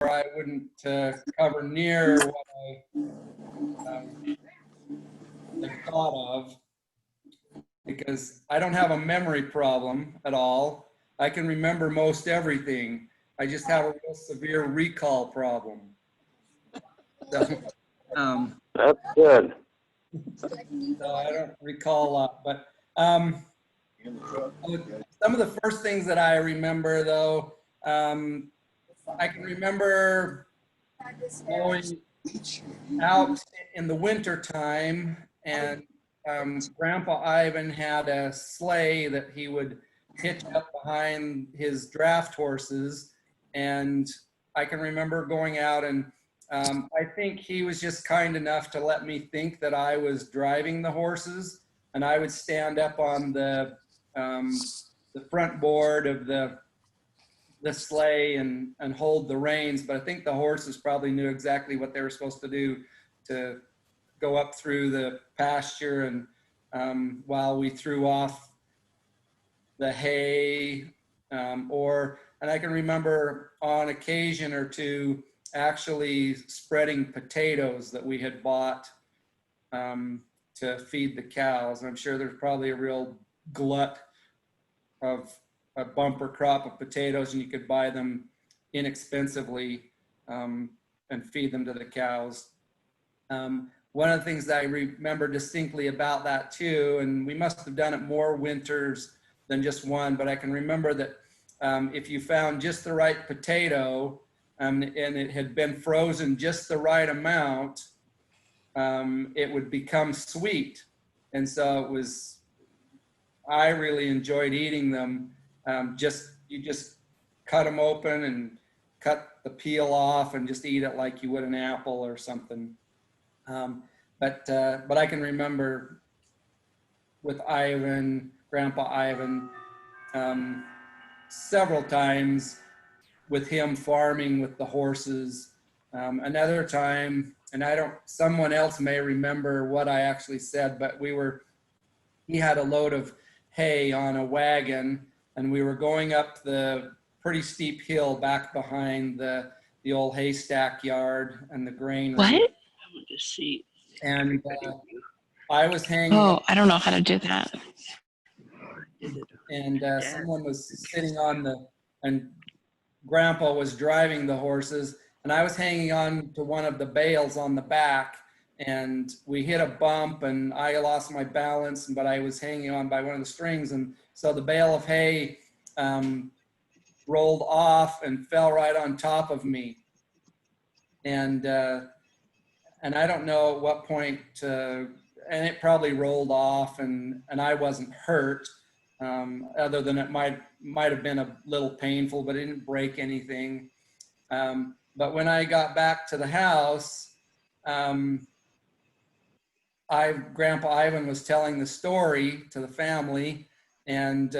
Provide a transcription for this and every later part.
I wouldn't cover near what I thought of, because I don't have a memory problem at all. I can remember most everything. I just have a real severe recall problem. So, That's good. so I don't recall a lot, but some of the first things that I remember, though, I can remember going out in the winter time, and Grandpa Ivan had a sleigh that he would hitch up behind his draft horses. And I can remember going out, and I think he was just kind enough to let me think that I was driving the horses, and I would stand up on the front board of the sleigh and hold the reins. But I think the horses probably knew exactly what they were supposed to do to go up through the pasture, and while we threw off the hay, and I can remember on occasion or two actually spreading potatoes that we had bought to feed the cows. I'm sure there's probably a real glut of a bumper crop of potatoes, and you could buy them inexpensively and feed them to the cows. One of the things that I remember distinctly about that too, and we must have done it more winters than just one, but I can remember that if you found just the right potato and it had been frozen just the right amount, it would become sweet. And so I really enjoyed eating them. You just cut them open and cut the peel off and just eat it like you would an apple or something. But I can remember with Ivan, Grandpa Ivan, several times with him farming with the horses. Another time, and someone else may remember what I actually said, but he had a load of hay on a wagon, and we were going up the pretty steep hill back behind the old haystack yard and the grain. What? I want to see. And I was hanging. Oh, I don't know how to do that. And someone was sitting and Grandpa was driving the horses, and I was hanging on to one of the bales on the back, and we hit a bump and I lost my balance, but I was hanging on by one of the strings. And so the bale of hay rolled off and fell right on top of me. And I don't know at what point, and it probably rolled off, and I wasn't hurt, other than it might have been a little painful, but it didn't break anything. But when I got back to the house, Grandpa Ivan was telling the story to the family, and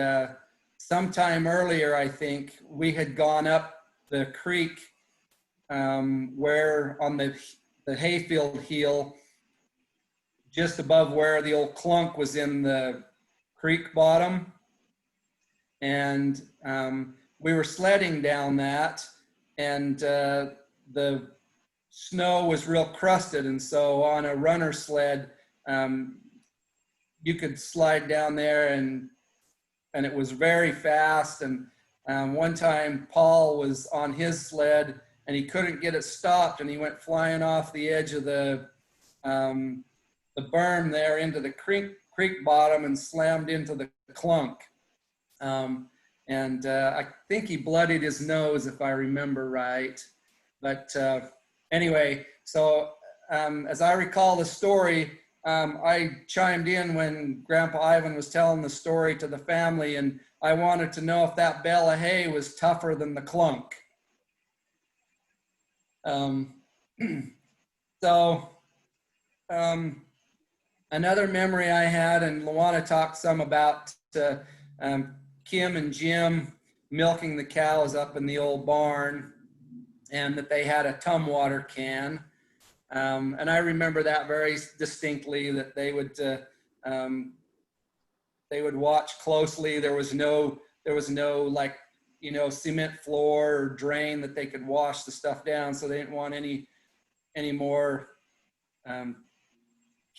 sometime earlier, I think, we had gone up the creek where on the hayfield heel, just above where the old clunk was in the creek bottom. And we were sledding down that, and the snow was real crusted. And so on a runner sled, you could slide down there, and it was very fast. And one time Paul was on his sled and he couldn't get it stopped, and he went flying off the edge of the berm there into the creek bottom and slammed into the clunk. I think he bloodied his nose, if I remember right. But anyway, so as I recall the story, I chimed in when Grandpa Ivan was telling the story to the family, and I wanted to know if that bale of hay was tougher than the clunk. Another memory I had, and Luana talked some about Kim and Jim milking the cows up in the old barn, and that they had a Tumwater can. And I remember that very distinctly, that they would watch closely. There was no like you know, cement floor or drain that they could wash the stuff down. So they didn't want any more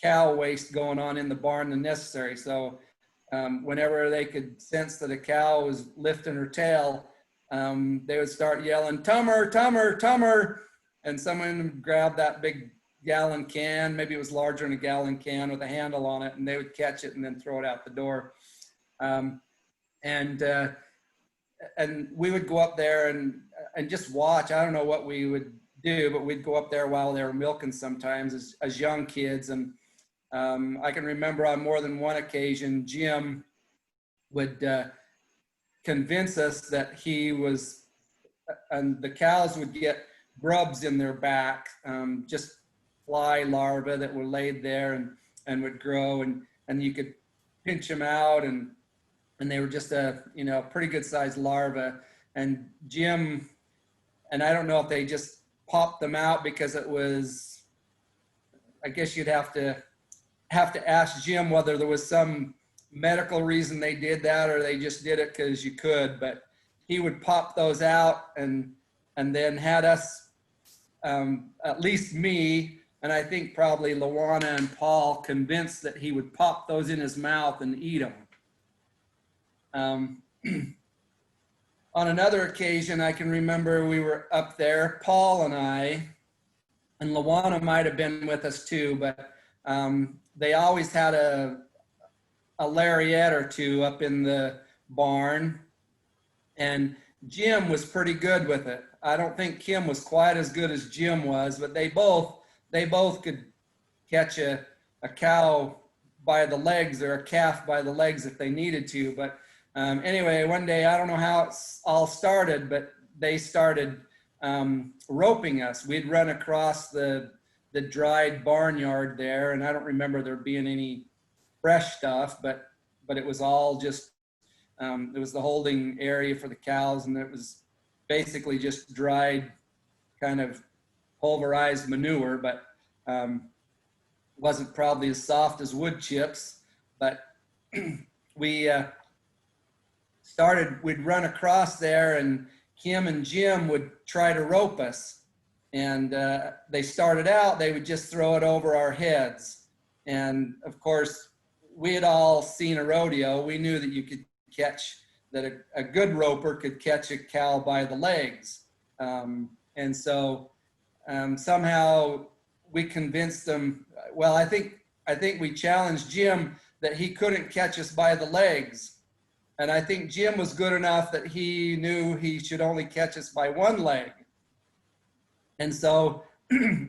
cow waste going on in the barn than necessary. So whenever they could sense that a cow was lifting her tail, they would start yelling, "Tummer, tummer, tummer," and someone would grab that big gallon can, maybe it was larger than a gallon can with a handle on it, and they would catch it and then throw it out the door. And we would go up there and just watch. I don't know what we would do, but we'd go up there while they were milking sometimes as young kids. And I can remember on more than one occasion, Jim would convince us that he was, and the cows would get grubs in their back, just fly larvae that were laid there and would grow, and you could pinch them out, and they were just a, you know, pretty good sized larva. And Jim, and I don't know if they just popped them out because it was, I guess you'd have to ask Jim whether there was some medical reason they did that or they just did it because you could, but he would pop those out and then had us, at least me, and I think probably Luana and Paul, convinced that he would pop those in his mouth and eat them. On another occasion, I can remember we were up there, Paul and I, and Luana might have been with us too, but they always had a lariat or two up in the barn, and Jim was pretty good with it. I don't think Kim was quite as good as Jim was, but they both could catch a cow by the legs or a calf by the legs if they needed to. But anyway, one day, I don't know how it all started, but they started roping us. We'd run across the dried barnyard there, and I don't remember there being any fresh stuff, but it was all just, it was the holding area for the cows, and it was basically just dried kind of pulverized manure, but wasn't probably as soft as wood chips. But we'd run across there, and Kim and Jim would try to rope us. And they started out, they would just throw it over our heads. And of course, we had all seen a rodeo. We knew that you could catch, that a good roper could catch a cow by the legs. And so somehow we convinced them, well, I think we challenged Jim that he couldn't catch us by the legs. And I think Jim was good enough that he knew he should only catch us by one leg. And so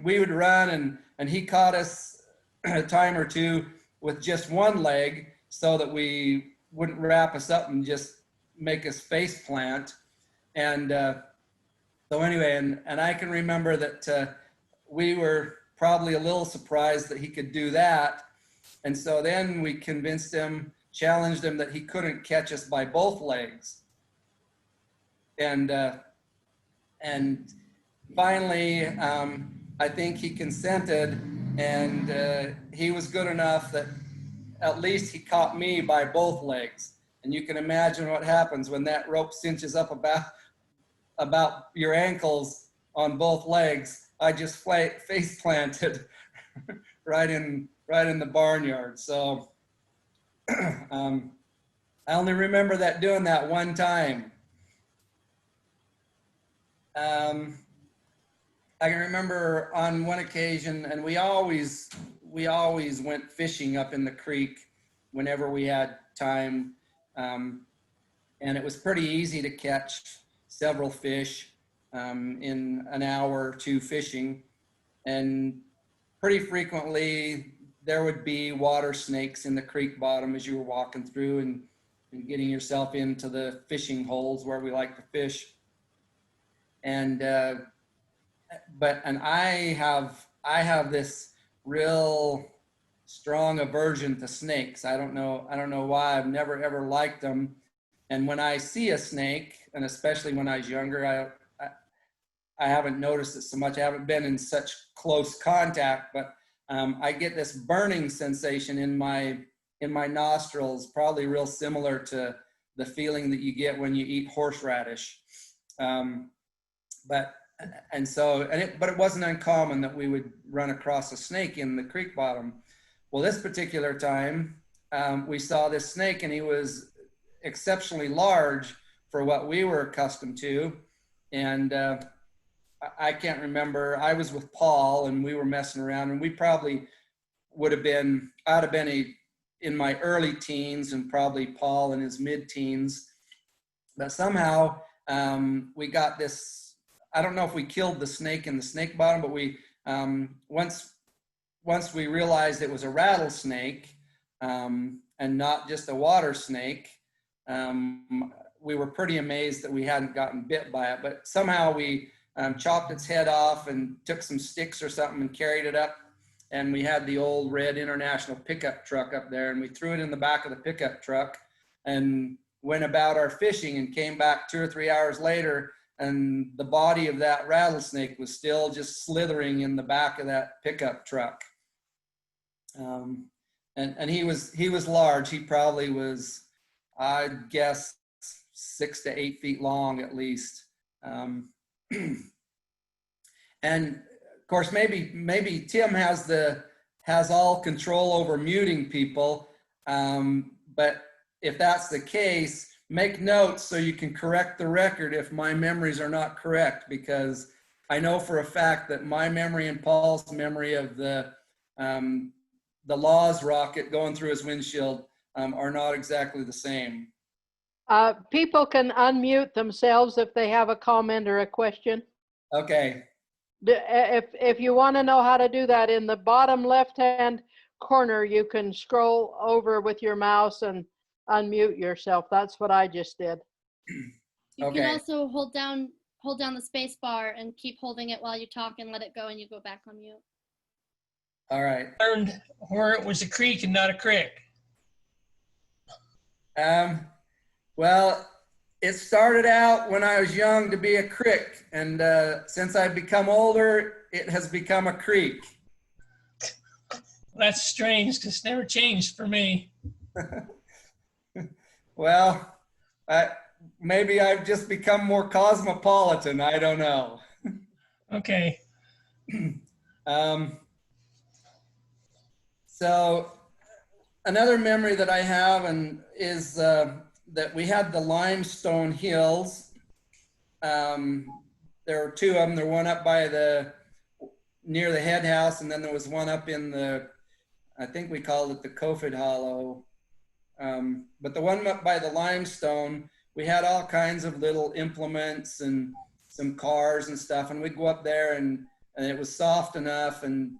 we would run, and he caught us a time or two with just one leg so that we wouldn't wrap us up and just make us face plant. And so anyway, and I can remember that we were probably a little surprised that he could do that. And so then we convinced him, challenged him that he couldn't catch us by both legs. And finally, I think he consented, and he was good enough that at least he caught me by both legs. And you can imagine what happens when that rope cinches up about your ankles on both legs. I just face planted right in the barnyard. So I only remember doing that one time. I can remember on one occasion, and we always went fishing up in the creek whenever we had time. And it was pretty easy to catch several fish in an hour or two fishing. And pretty frequently there would be water snakes in the creek bottom as you were walking through and getting yourself into the fishing holes where we like to fish. And I have this real strong aversion to snakes. I don't know why. I've never ever liked them. And when I see a snake, and especially when I was younger, I haven't noticed it so much. I haven't been in such close contact, but I get this burning sensation in my nostrils, probably real similar to the feeling that you get when you eat horseradish. But it wasn't uncommon that we would run across a snake in the creek bottom. Well, this particular time, we saw this snake, and he was exceptionally large for what we were accustomed to. And I can't remember, I was with Paul and we were messing around, and we probably I'd have been in my early teens, and probably Paul in his mid-teens. But somehow we got this, I don't know if we killed the snake in the snake bottom, but we, once we realized it was a rattlesnake and not just a water snake, we were pretty amazed that we hadn't gotten bit by it. But somehow we chopped its head off and took some sticks or something and carried it up. And we had the old red International pickup truck up there, and we threw it in the back of the pickup truck and went about our fishing, and came back 2 or 3 hours later, and the body of that rattlesnake was still just slithering in the back of that pickup truck. And he was large. He probably was, I'd guess, 6 to 8 feet long at least. And of course, maybe Tim has all control over muting people. But if that's the case, make notes so you can correct the record if my memories are not correct, because I know for a fact that my memory and Paul's memory of the Laws rocket going through his windshield are not exactly the same. People can unmute themselves if they have a comment or a question. Okay. If you want to know how to do that, in the bottom left-hand corner, you can scroll over with your mouse and unmute yourself. That's what I just did. You can also hold down the space bar and keep holding it while you talk and let it go, and you go back on mute. All right. Learned where it was a creek and not a crick. Well, it started out when I was young to be a crick, and since I've become older, it has become a creek. That's strange, because it's never changed for me. Well, maybe I've just become more cosmopolitan. I don't know. Okay. So another memory that I have is that we had the limestone hills. There were 2 of them. There one up by near the head house, and then there was one up in I think we called it the Kofid Hollow. But the one up by the limestone, we had all kinds of little implements and some cars and stuff, and we'd go up there, and it was soft enough and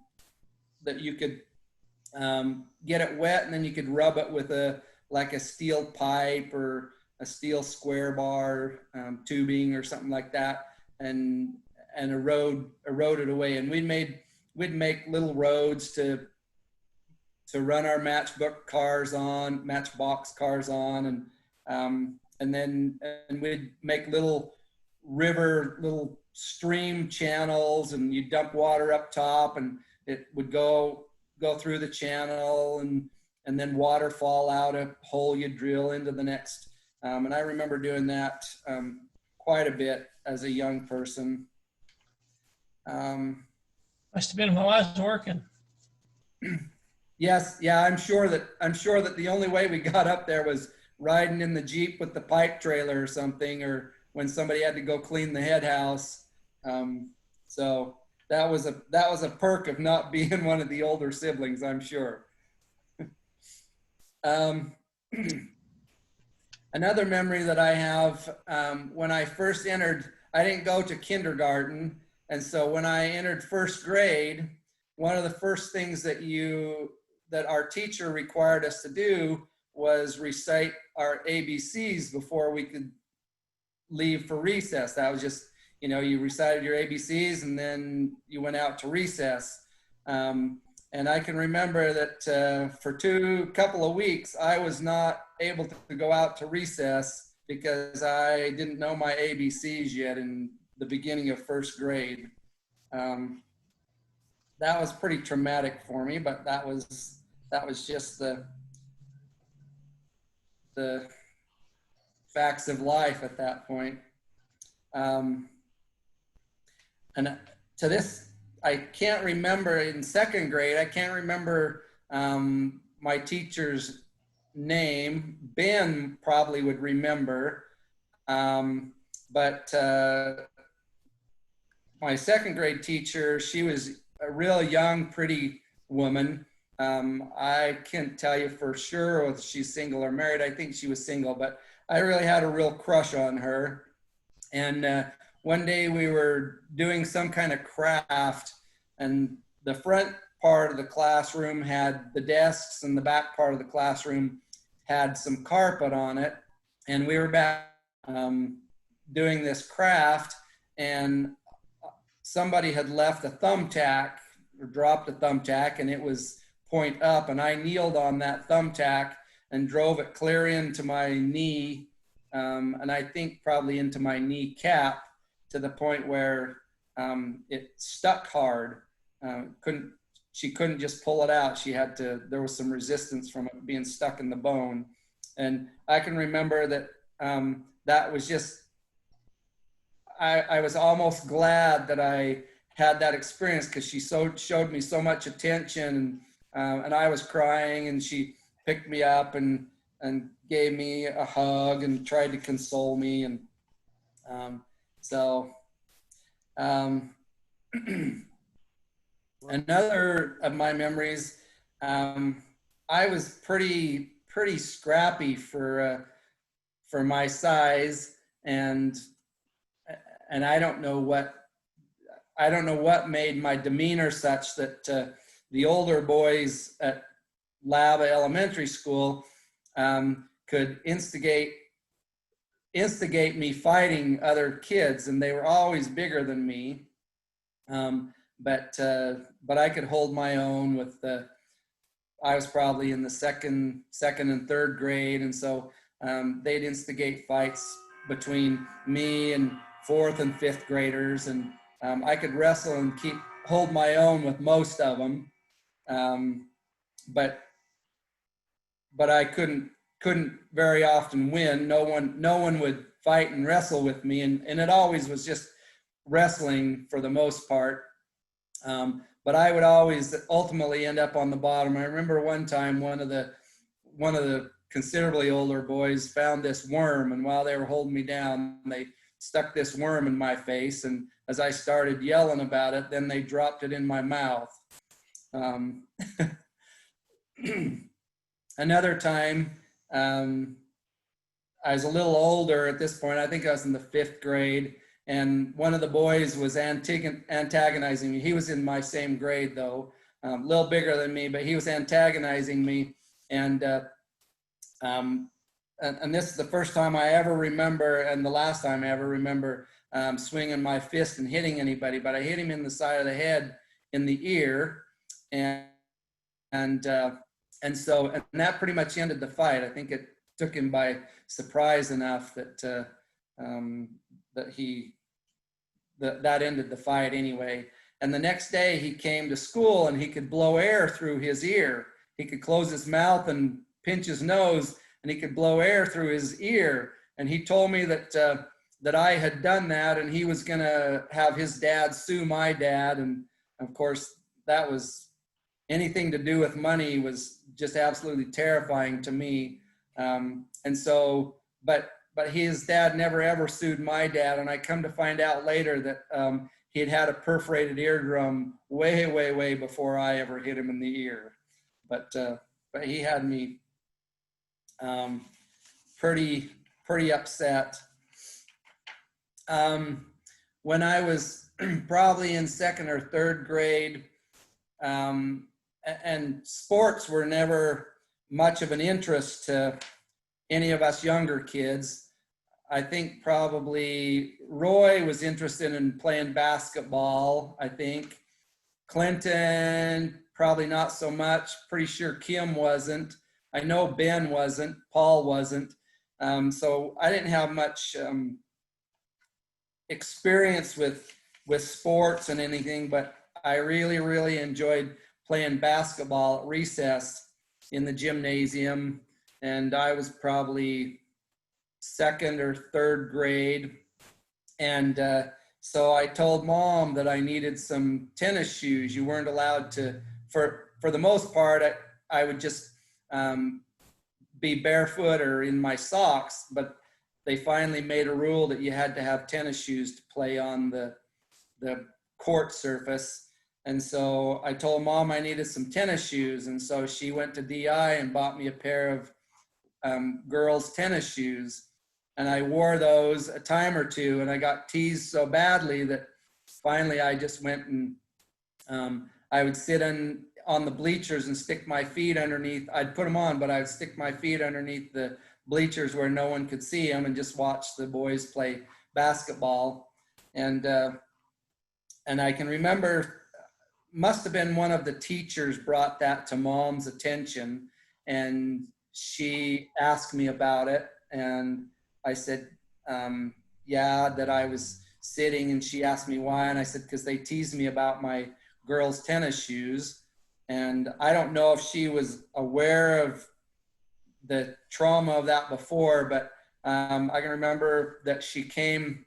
that you could get it wet, and then you could rub it with like a steel pipe or a steel square bar tubing or something like that, and erode it away. And we'd make little roads to run our matchbox cars on, and we'd make little stream channels, and you dump water up top, and it would go through the channel, and then water fall out a hole you drill into the next. And I remember doing that quite a bit as a young person. Must have been while I was working. Yes, yeah, I'm sure that the only way we got up there was riding in the Jeep with the pipe trailer or something, or when somebody had to go clean the head house. So that was a perk of not being one of the older siblings, I'm sure. Another memory that I have, when I first entered, I didn't go to kindergarten. And so when I entered 1st grade, one of the first things that our teacher required us to do was recite our ABCs before we could leave for recess. That was just, you recited your ABCs and then you went out to recess. And I can remember that for a couple of weeks, I was not able to go out to recess because I didn't know my ABCs yet in the beginning of 1st grade. That was pretty traumatic for me, but that was just the facts of life at that point. And to this, I can't remember in second grade, I can't remember my teacher's name. Ben probably would remember. But my second grade teacher, she was a real young, pretty woman. I can't tell you for sure if she's single or married. I think she was single, but I really had a real crush on her. And one day we were doing some kind of craft, and the front part of the classroom had the desks and the back part of the classroom had some carpet on it. And we were back doing this craft, and somebody had left a thumbtack or dropped a thumbtack, and it was point up, and I kneeled on that thumbtack and drove it clear into my knee, and I think probably into my kneecap, to the point where it stuck hard. She couldn't just pull it out. She had to, there was some resistance from it being stuck in the bone. And I can remember that that was just, I was almost glad that I had that experience, because she showed me so much attention, and I was crying, and she picked me up and gave me a hug and tried to console me. And another of my memories, I was pretty scrappy for my size, and I don't know what made my demeanor such that the older boys at Lava Elementary School could instigate me fighting other kids, and they were always bigger than me. But I could hold my own with I was probably in the second and third grade, and so they'd instigate fights between me and fourth and fifth graders, and I could wrestle and hold my own with most of them, but I couldn't very often win. No one would fight and wrestle with me, and it always was just wrestling for the most part. But I would always ultimately end up on the bottom. I remember one time one of the considerably older boys found this worm, and while they were holding me down, they stuck this worm in my face, and as I started yelling about it, then they dropped it in my mouth. Another time, I was a little older at this point. I think I was in the fifth grade, and one of the boys was antagonizing me. He was in my same grade, though, a little bigger than me, but he was antagonizing me. And this is the first time I ever remember, and the last time I ever remember swinging my fist and hitting anybody, but I hit him in the side of the head, in the ear, and that pretty much ended the fight. I think it took him by surprise enough that that ended the fight anyway. And the next day he came to school, and he could blow air through his ear. He could close his mouth and pinch his nose, and he could blow air through his ear. And he told me that I had done that, and he was gonna have his dad sue my dad. And of course, that was, anything to do with money was just absolutely terrifying to me. And so, but his dad never ever sued my dad. And I come to find out later that he had a perforated eardrum way before I ever hit him in the ear. But he had me pretty upset. When I was probably in second or third grade, and sports were never much of an interest to any of us younger kids. I think probably Roy was interested in playing basketball, I think. Clinton, probably not so much. Pretty sure Kim wasn't. I know Ben wasn't. Paul wasn't. So I didn't have much experience with sports and anything, but I really enjoyed playing basketball at recess in the gymnasium. And I was probably second or third grade. And so I told Mom that I needed some tennis shoes. You weren't allowed to, for the most part, I would just be barefoot or in my socks, but they finally made a rule that you had to have tennis shoes to play on the court surface. And so I told Mom I needed some tennis shoes. And so she went to DI and bought me a pair of girls' tennis shoes. And I wore those a time or two, and I got teased so badly that finally I just went and I would sit on the bleachers and stick my feet underneath. I'd put them on, but I'd stick my feet underneath the bleachers where no one could see them and just watch the boys play basketball. And I can remember, must have been one of the teachers brought that to Mom's attention, and she asked me about it. And I said, yeah, that I was sitting, and she asked me why. And I said, because they teased me about my girls' tennis shoes. And I don't know if she was aware of the trauma of that before, but I can remember that she came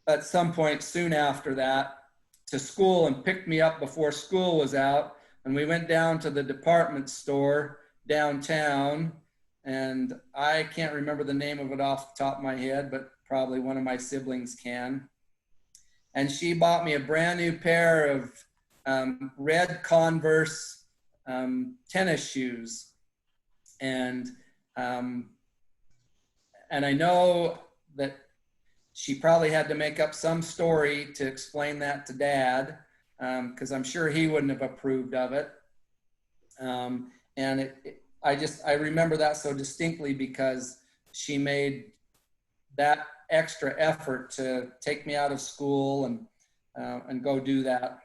at some point soon after that to school and picked me up before school was out. And we went down to the department store downtown. And I can't remember the name of it off the top of my head, but probably one of my siblings can. And she bought me a brand new pair of red Converse tennis shoes. And I know that she probably had to make up some story to explain that to Dad, because I'm sure he wouldn't have approved of it. And I remember that so distinctly because she made that extra effort to take me out of school and go do that.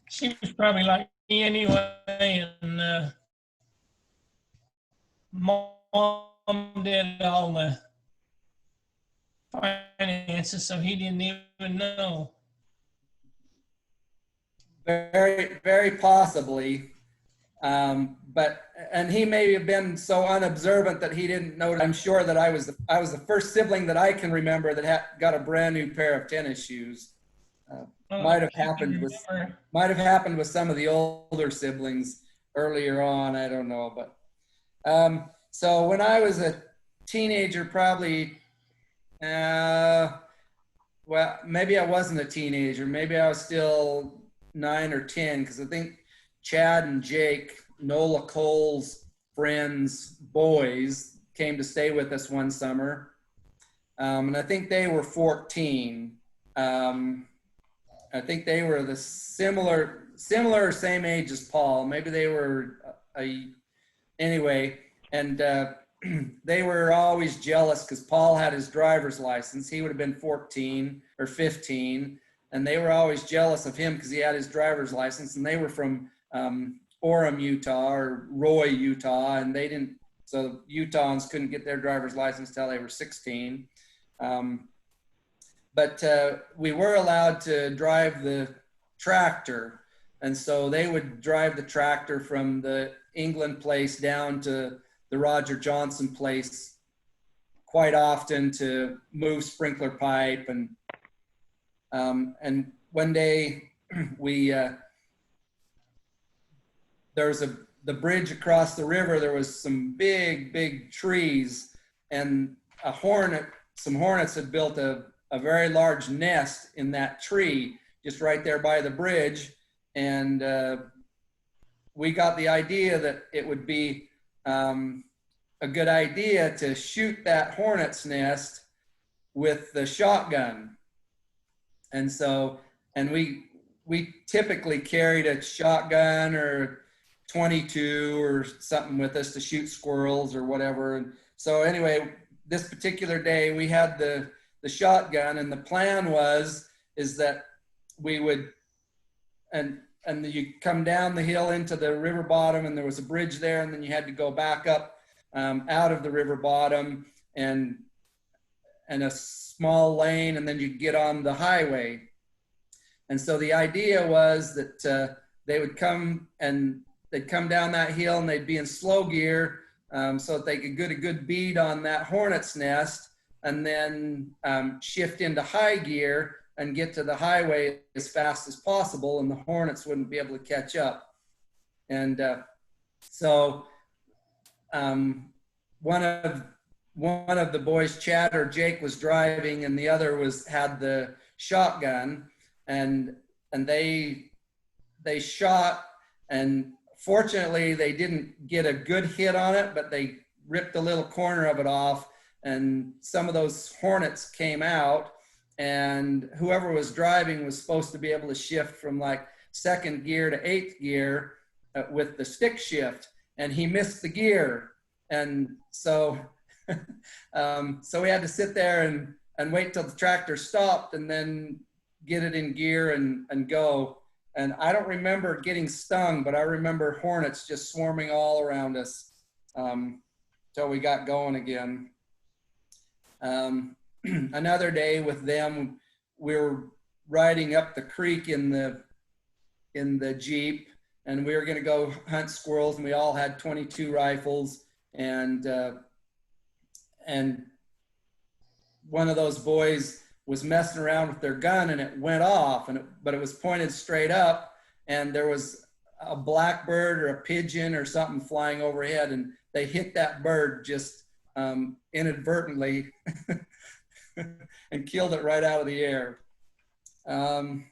She was probably like me anyway, and Mom did all the finances, so he didn't even know. Very, very possibly. And he may have been so unobservant that he didn't know. I'm sure that I was the first sibling that I can remember that got a brand new pair of tennis shoes. Might have happened with some of the older siblings earlier on. I don't know, but so when I was a teenager, probably, well, maybe I wasn't a teenager. Maybe I was still 9 or 10, because I think Chad and Jake, Nola Cole's friends' boys, came to stay with us one summer. And I think they were 14. I think they were the similar or same age as Paul. Maybe they were anyway. And they were always jealous because Paul had his driver's license. He would have been 14 or 15. And they were always jealous of him because he had his driver's license. And they were from Orem, Utah, or Roy, Utah. And they didn't, so Utahns couldn't get their driver's license till they were 16. But we were allowed to drive the tractor. And so they would drive the tractor from the England place down to the Roger Johnson place quite often to move sprinkler pipe. And one day there's the bridge across the river. There was some big trees, and some hornets had built a very large nest in that tree just right there by the bridge. And we got the idea that it would be a good idea to shoot that hornet's nest with the shotgun. And so, and we typically carried a shotgun or 22 or something with us to shoot squirrels or whatever. And so anyway, this particular day we had the shotgun, and the plan is that we would, and you come down the hill into the river bottom, and there was a bridge there, and then you had to go back up out of the river bottom and a small lane, and then you get on the highway. And so the idea was that they would come and they'd come down that hill and they'd be in slow gear so that they could get a good bead on that hornet's nest, and then shift into high gear and get to the highway as fast as possible, and the hornets wouldn't be able to catch up. And so one of the boys, Chad or Jake, was driving, and the other had the shotgun, and they shot, and fortunately they didn't get a good hit on it, but they ripped a little corner of it off, and some of those hornets came out, and whoever was driving was supposed to be able to shift from like 2nd gear to 8th gear with the stick shift, and he missed the gear. And so so we had to sit there and wait till the tractor stopped and then get it in gear and go. And I don't remember getting stung, but I remember hornets just swarming all around us till we got going again. Another day with them, we were riding up the creek in the Jeep, and we were going to go hunt squirrels, and we all had 22 rifles, and one of those boys was messing around with their gun, and it went off, but it was pointed straight up, and there was a blackbird or a pigeon or something flying overhead, and they hit that bird just inadvertently and killed it right out of the air. I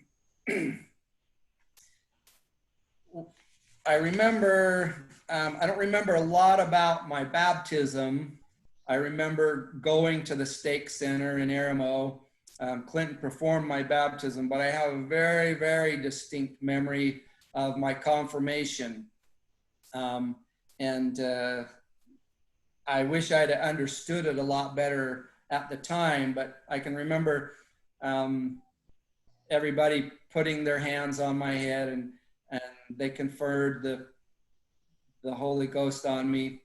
remember, I don't remember a lot about my baptism. I remember going to the stake center in Aramo. Clinton performed my baptism, but I have a very, very distinct memory of my confirmation. I wish I'd understood it a lot better at the time, but I can remember everybody putting their hands on my head, and they conferred the Holy Ghost on me.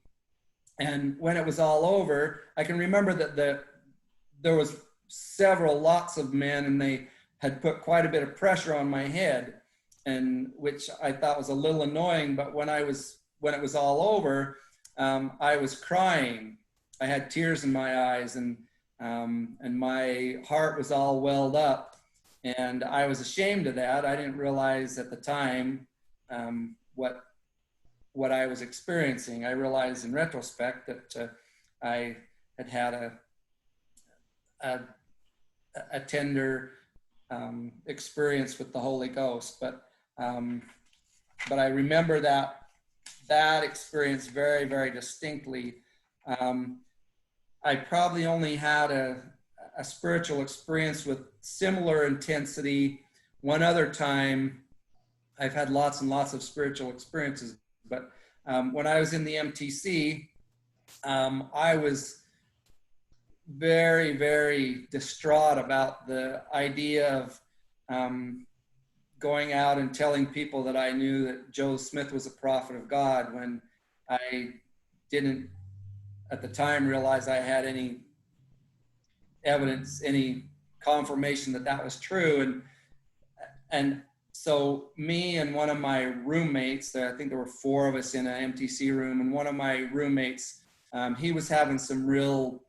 And when it was all over, I can remember that there was lots of men, and they had put quite a bit of pressure on my head, and which I thought was a little annoying. But when it was all over, I was crying. I had tears in my eyes, and my heart was all welled up, and I was ashamed of that. I didn't realize at the time what I was experiencing. I realized in retrospect that I had a tender experience with the Holy Ghost, but I remember that experience very, very distinctly. I probably only had a spiritual experience with similar intensity one other time. I've had lots and lots of spiritual experiences, but when I was in the MTC, I was very, very distraught about the idea of going out and telling people that I knew that Joe Smith was a prophet of God, when I didn't at the time realize I had any evidence, any confirmation that was true. And so me and one of my roommates, I think there were 4 of us in an MTC room, and one of my roommates, he was having some real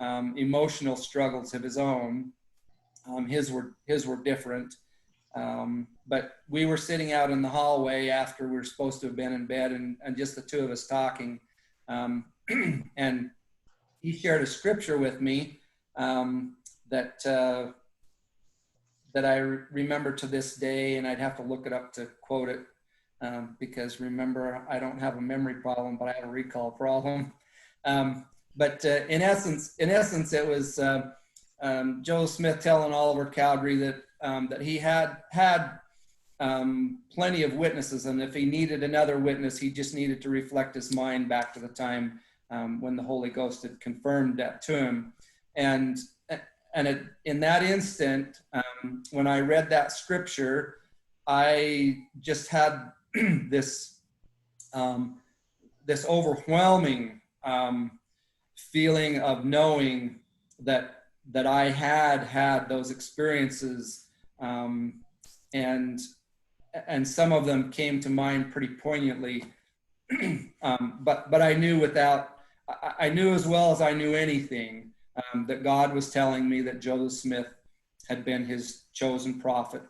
emotional struggles of his own. His were different. But we were sitting out in the hallway after we were supposed to have been in bed, and just the 2 of us talking. And he shared a scripture with me that I remember to this day, and I'd have to look it up to quote it, because remember, I don't have a memory problem, but I have a recall problem. But in essence, it was Joe Smith telling Oliver Cowdery that he had plenty of witnesses, and if he needed another witness, he just needed to reflect his mind back to the time when the Holy Ghost had confirmed that to him. And in that instant, when I read that scripture, I just had this overwhelming feeling of knowing that I had those experiences and some of them came to mind pretty poignantly. But I knew I knew as well as I knew anything, that God was telling me that Joseph Smith had been his chosen prophet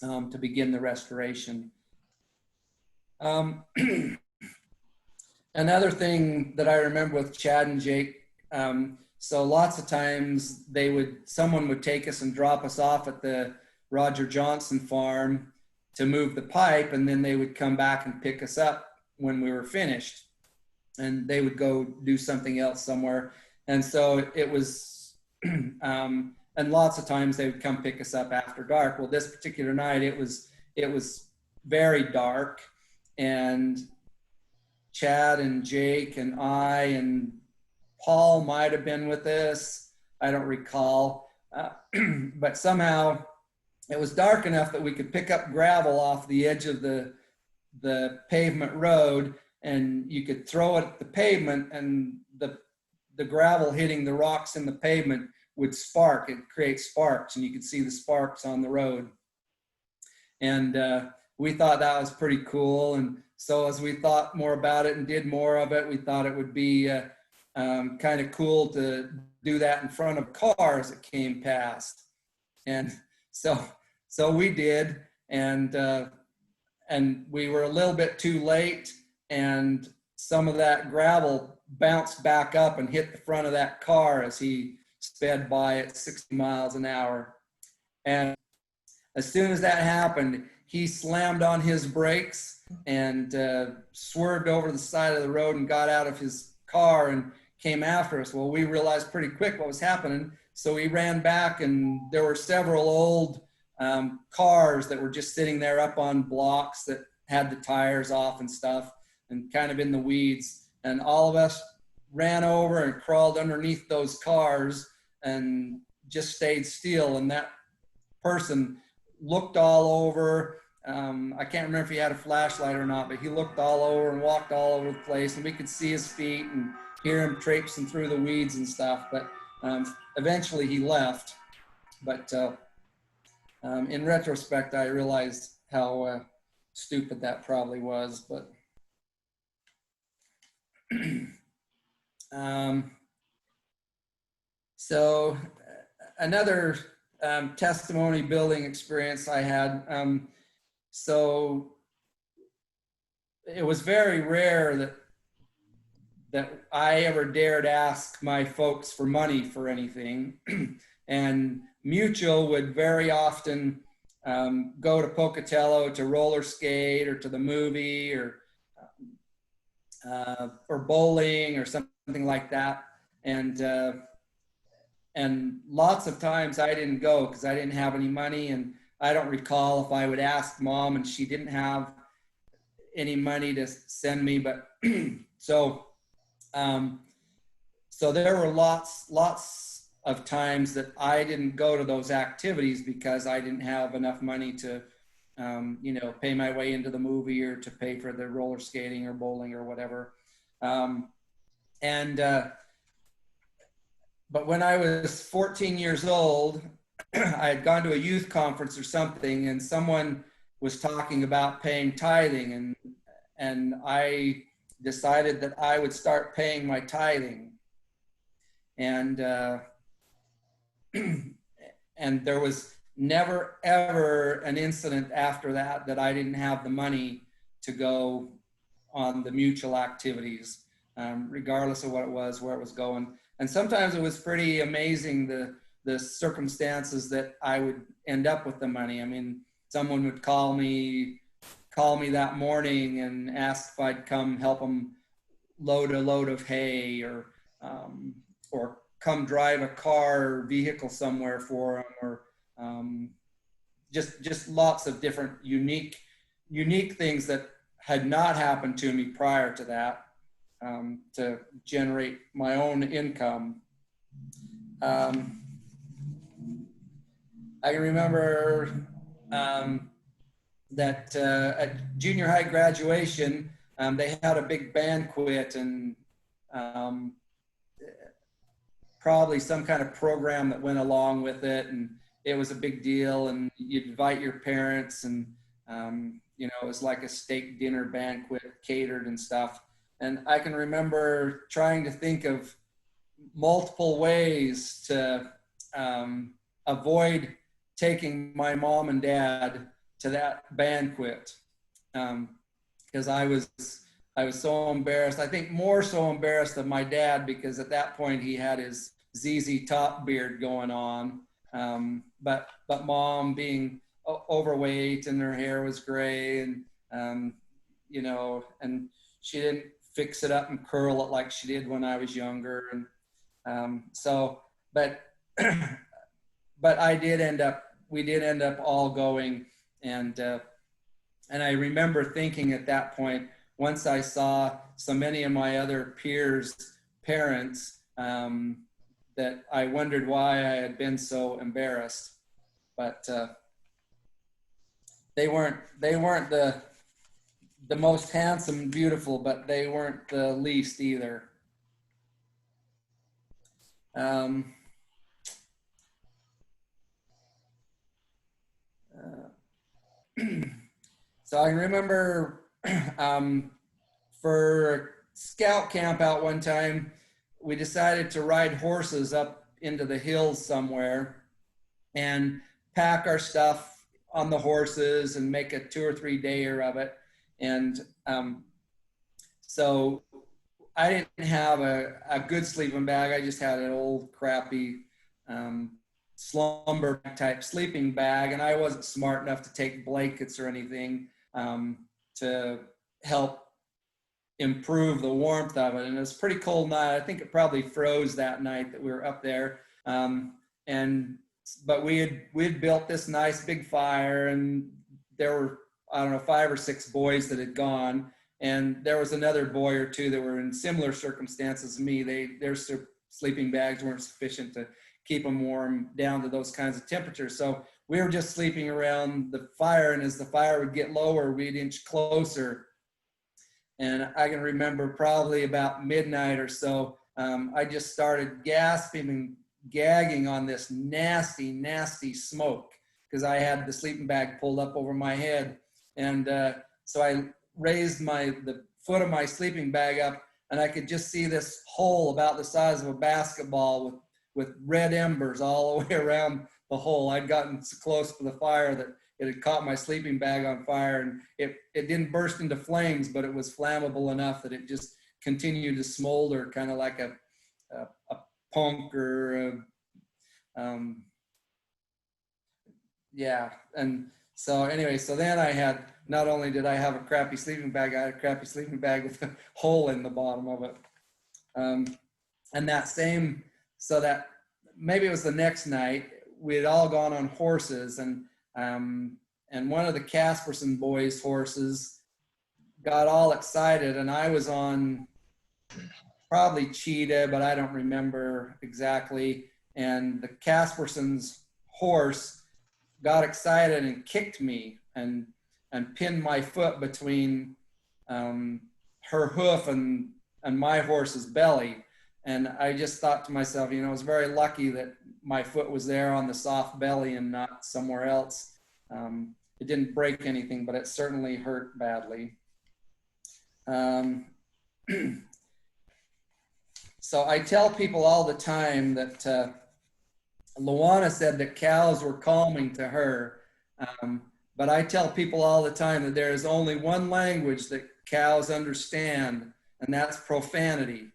to begin the restoration. Another thing that I remember with Chad and Jake, so lots of times someone would take us and drop us off at the Roger Johnson farm to move the pipe, and then they would come back and pick us up when we were finished, and they would go do something else somewhere. And so it was, and lots of times they would come pick us up after dark. Well, this particular night, it was very dark, and Chad and Jake and I and Paul might have been with us. I don't recall, but somehow it was dark enough that we could pick up gravel off the edge of the pavement road, and you could throw it at the pavement, and the gravel hitting the rocks in the pavement would spark and create sparks, and you could see the sparks on the road. And we thought that was pretty cool. And so as we thought more about it and did more of it, we thought it would be kind of cool to do that in front of cars that came past. And so we did, and we were a little bit too late, and some of that gravel bounced back up and hit the front of that car as he sped by at 60 miles an hour. And as soon as that happened, he slammed on his brakes and swerved over the side of the road and got out of his car and came after us. Well, we realized pretty quick what was happening, so we ran back, and there were several old cars that were just sitting there up on blocks that had the tires off and stuff and kind of in the weeds. And all of us ran over and crawled underneath those cars and just stayed still. And that person looked all over. I can't remember if he had a flashlight or not, but he looked all over and walked all over the place, and we could see his feet and hear him traipsing through the weeds and stuff. But eventually he left. But in retrospect, I realized how stupid that probably was. But so another testimony building experience I had. So it was very rare that I ever dared ask my folks for money for anything. And Mutual would very often go to Pocatello to roller skate or to the movie or bowling or something like that. And lots of times I didn't go because I didn't have any money, and I don't recall if I would ask Mom and she didn't have any money to send me. But so there were lots of times that I didn't go to those activities because I didn't have enough money to pay my way into the movie or to pay for the roller skating or bowling or whatever. But when I was 14 years old, I had gone to a youth conference or something, and someone was talking about paying tithing, and I decided that I would start paying my tithing. And and there was never ever an incident after that I didn't have the money to go on the Mutual activities, regardless of what it was, where it was going. And sometimes it was pretty amazing the circumstances that I would end up with the money. I mean, someone would call me that morning and ask if I'd come help them load a load of hay, or come drive a car or vehicle somewhere for them, or just lots of different unique things that had not happened to me prior to that, to generate my own income. I can remember that at junior high graduation, they had a big banquet, and probably some kind of program that went along with it. it was a big deal, and you'd invite your parents, and you know, it was like a steak dinner banquet catered and stuff. And I can remember trying to think of multiple ways to avoid taking my mom and dad to that banquet, because I was so embarrassed. I think more so embarrassed of my dad, because at that point he had his ZZ Top beard going on. But mom being overweight and her hair was gray, and you know, and she didn't fix it up and curl it like she did when I was younger. And so, but we did end up all going. And I remember thinking at that point, once I saw so many of my other peers' parents, that I wondered why I had been so embarrassed. But they weren't the most handsome and beautiful, but they weren't the least either. So I remember for scout camp out one time, we decided to ride horses up into the hills somewhere and pack our stuff on the horses and make a 2 or 3 dayer of it. And so I didn't have a good sleeping bag. I just had an old crappy slumber type sleeping bag, and I wasn't smart enough to take blankets or anything to help improve the warmth of it. And it was a pretty cold night. I think it probably froze that night that we were up there. But we had built this nice big fire, and there were, I don't know, 5 or 6 boys that had gone, and there was another boy or two that were in similar circumstances as me. Their sleeping bags weren't sufficient to keep them warm down to those kinds of temperatures. So we were just sleeping around the fire, and as the fire would get lower, we'd inch closer. And I can remember probably about midnight or so, I just started gasping and gagging on this nasty, nasty smoke, because I had the sleeping bag pulled up over my head. And so I raised the foot of my sleeping bag up, and I could just see this hole about the size of a basketball with red embers all the way around the hole. I'd gotten so close to the fire that it had caught my sleeping bag on fire, and it didn't burst into flames, but it was flammable enough that it just continued to smolder, kind of like a punk or yeah. And so anyway, so then I had, not only did I have a crappy sleeping bag, I had a crappy sleeping bag with a hole in the bottom of it. And so that maybe it was the next night, we had all gone on horses, and one of the Casperson boys' horses got all excited, and I was on probably Cheetah, but I don't remember exactly. And the Casperson's horse got excited and kicked me and pinned my foot between her hoof and my horse's belly. And I just thought to myself, you know, I was very lucky that my foot was there on the soft belly and not somewhere else. It didn't break anything, but it certainly hurt badly. So I tell people all the time that Luana said that cows were calming to her. But I tell people all the time that there is only one language that cows understand, and that's profanity.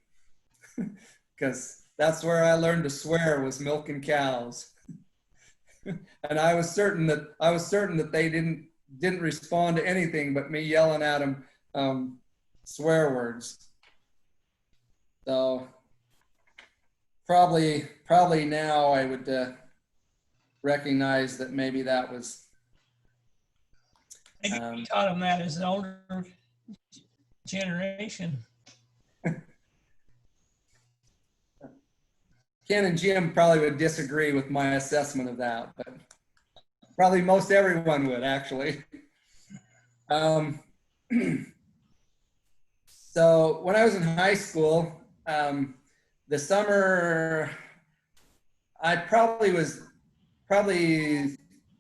Because that's where I learned to swear, was milking cows. And I was certain that they didn't respond to anything but me yelling at them swear words. So probably now I would recognize that maybe that was. Maybe we taught them that as an older generation. Ken and Jim probably would disagree with my assessment of that, but probably most everyone would, actually. So when I was in high school, the summer, I probably was probably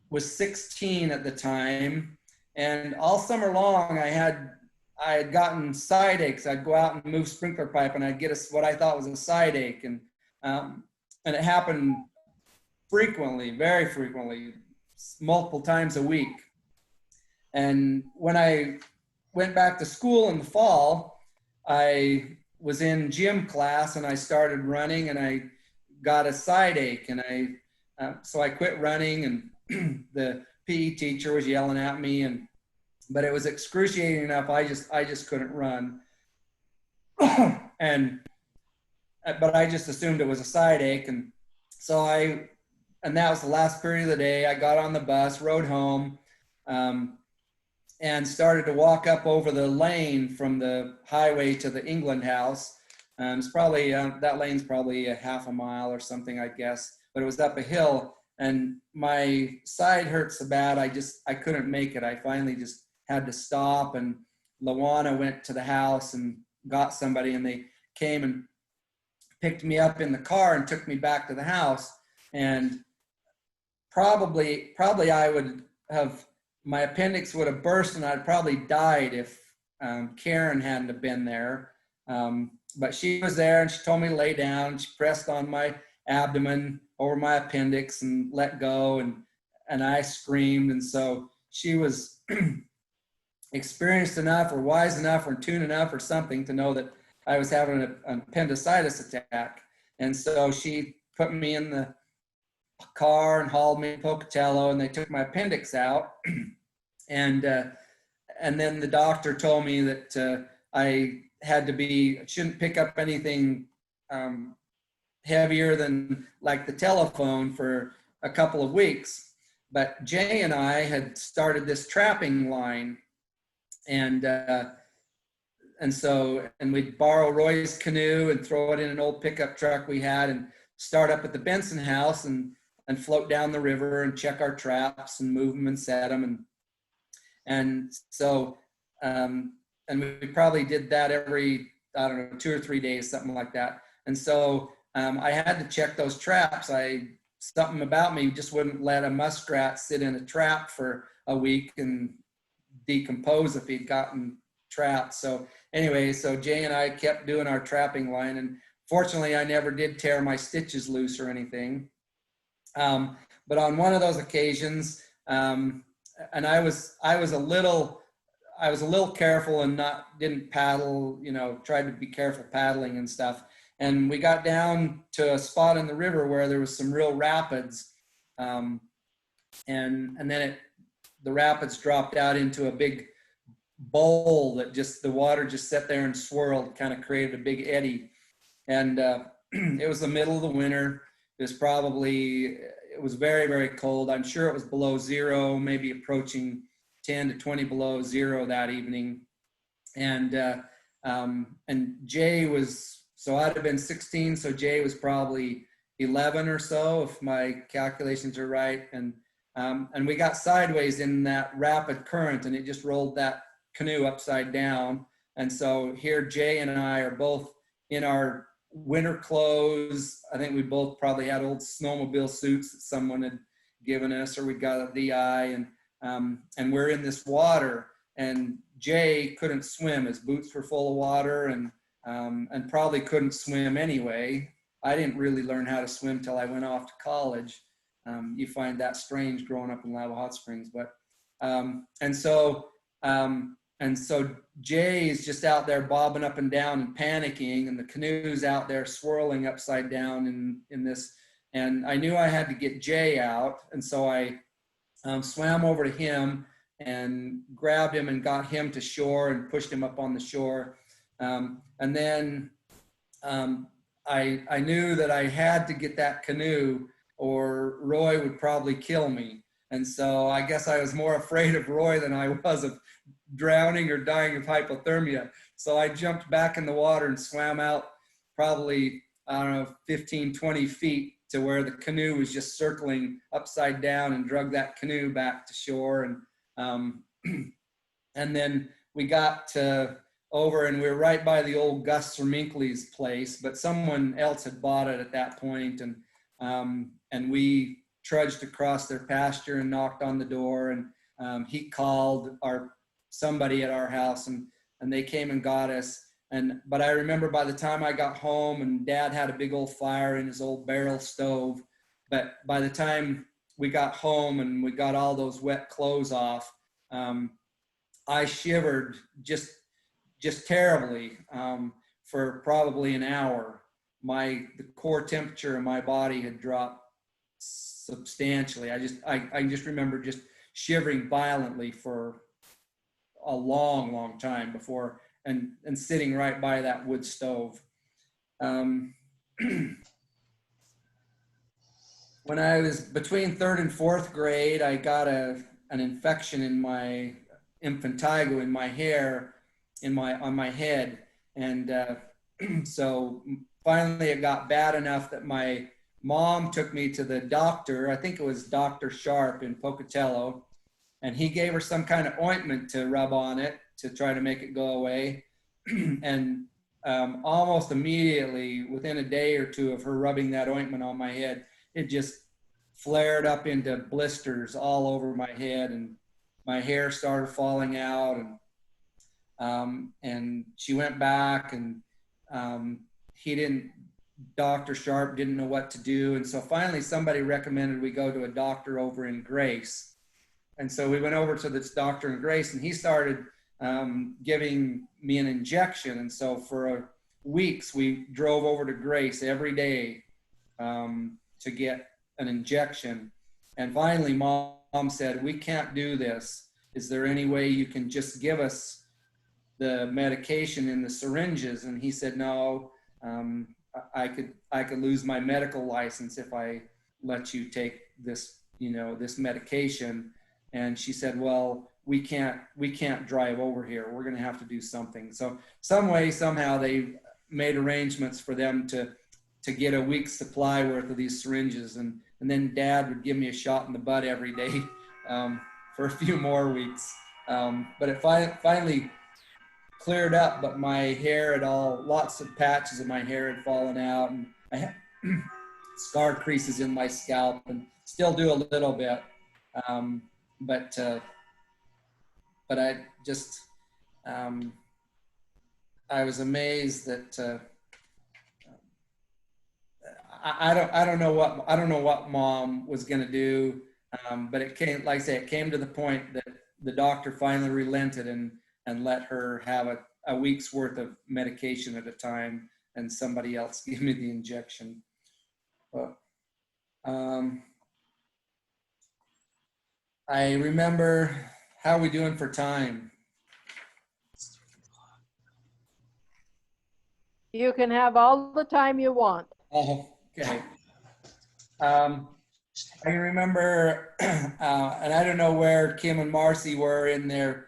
was 16 at the time, and all summer long I had gotten side aches. I'd go out and move sprinkler pipe, and I'd get what I thought was a side ache, and it happened frequently, very frequently, multiple times a week. And when I went back to school in the fall, I was in gym class and I started running, and I got a side ache, and so I quit running, and the PE teacher was yelling at me, but it was excruciating enough. I just couldn't run. But I just assumed it was a side ache. And so and that was the last period of the day. I got on the bus, rode home, and started to walk up over the lane from the highway to the England house. It's probably, that lane's probably a half a mile or something, I guess, but it was up a hill, and my side hurt so bad, I couldn't make it. I finally just had to stop, and Lawana went to the house and got somebody, and they came and picked me up in the car and took me back to the house. And probably I would have, my appendix would have burst, and I'd probably died if Karen hadn't have been there. But she was there, and she told me to lay down. She pressed on my abdomen over my appendix and let go, and I screamed. And so she was experienced enough or wise enough or in tune enough or something to know that I was having an appendicitis attack. And so she put me in the car and hauled me to Pocatello, and they took my appendix out. And then the doctor told me that I shouldn't pick up anything heavier than like the telephone for a couple of weeks. But Jay and I had started this trapping line, and we'd borrow Roy's canoe and throw it in an old pickup truck we had, and start up at the Benson house and float down the river and check our traps and move them and set them. And we probably did that every, I don't know, 2 or 3 days, something like that. And so I had to check those traps. Something about me just wouldn't let a muskrat sit in a trap for a week and decompose if he'd gotten trapped. So anyway, so Jay and I kept doing our trapping line, and fortunately I never did tear my stitches loose or anything. But on one of those occasions, and I was a little careful and didn't paddle, tried to be careful paddling and stuff. And we got down to a spot in the river where there was some real rapids. And then the rapids dropped out into a big bowl that the water just sat there and swirled, kind of created a big eddy. And it was the middle of the winter. It was very, very cold. I'm sure it was below zero, maybe approaching 10 to 20 below zero that evening. And Jay was, so I'd have been 16, so Jay was probably 11 or so, if my calculations are right. And we got sideways in that rapid current, and it just rolled that canoe upside down. And so here Jay and I are both in our winter clothes. I think we both probably had old snowmobile suits that someone had given us, or we got a DI, and we're in this water, and Jay couldn't swim. His boots were full of water, and probably couldn't swim anyway. I didn't really learn how to swim till I went off to college. You find that strange growing up in Lava Hot Springs, but and so Jay is just out there bobbing up and down and panicking, and the canoe's out there swirling upside down in this. And I knew I had to get Jay out, and so I swam over to him and grabbed him and got him to shore and pushed him up on the shore. And then I knew that I had to get that canoe, or Roy would probably kill me. And so I guess I was more afraid of Roy than I was of drowning or dying of hypothermia. So I jumped back in the water and swam out probably, 15, 20 feet to where the canoe was just circling upside down, and drug that canoe back to shore. And then we got over, and we were right by the old Gus Serminkle's place, but someone else had bought it at that point. And we trudged across their pasture and knocked on the door, and he called somebody at our house, and they came and got us. But I remember by the time I got home, and Dad had a big old fire in his old barrel stove. But by the time we got home and we got all those wet clothes off, I shivered just terribly for probably an hour. The core temperature of my body had dropped substantially. I just remember just shivering violently for a long time before, and sitting right by that wood stove. When I was between 3rd and 4th grade, I got an infection in my impetigo, in my hair, on my head. And so finally it got bad enough that my mom took me to the doctor. I think it was Dr. Sharp in Pocatello. And he gave her some kind of ointment to rub on it to try to make it go away. And almost immediately, within a day or two of her rubbing that ointment on my head, it just flared up into blisters all over my head, and my hair started falling out. And she went back, and Dr. Sharp didn't know what to do. And so finally somebody recommended we go to a doctor over in Grace. And so we went over to this doctor in Grace, and he started giving me an injection. And so for weeks, we drove over to Grace every day to get an injection. And finally, Mom said, "We can't do this. Is there any way you can just give us the medication in the syringes?" And he said, "No, I could lose my medical license if I let you take this, this medication." And she said, "Well, we can't drive over here. We're going to have to do something." So somehow they made arrangements for them to get a week's supply worth of these syringes. And then Dad would give me a shot in the butt every day for a few more weeks. But it finally cleared up, but my hair lots of patches of my hair had fallen out, and I had scar creases in my scalp, and still do a little bit. But I just, I was amazed that I don't know what Mom was going to do. But it came, like I say, it came to the point that the doctor finally relented and let her have a week's worth of medication at a time, and somebody else gave me the injection. But, I remember, how are we doing for time? You can have all the time you want. Oh, okay. I remember, and I don't know where Kim and Marcy were in their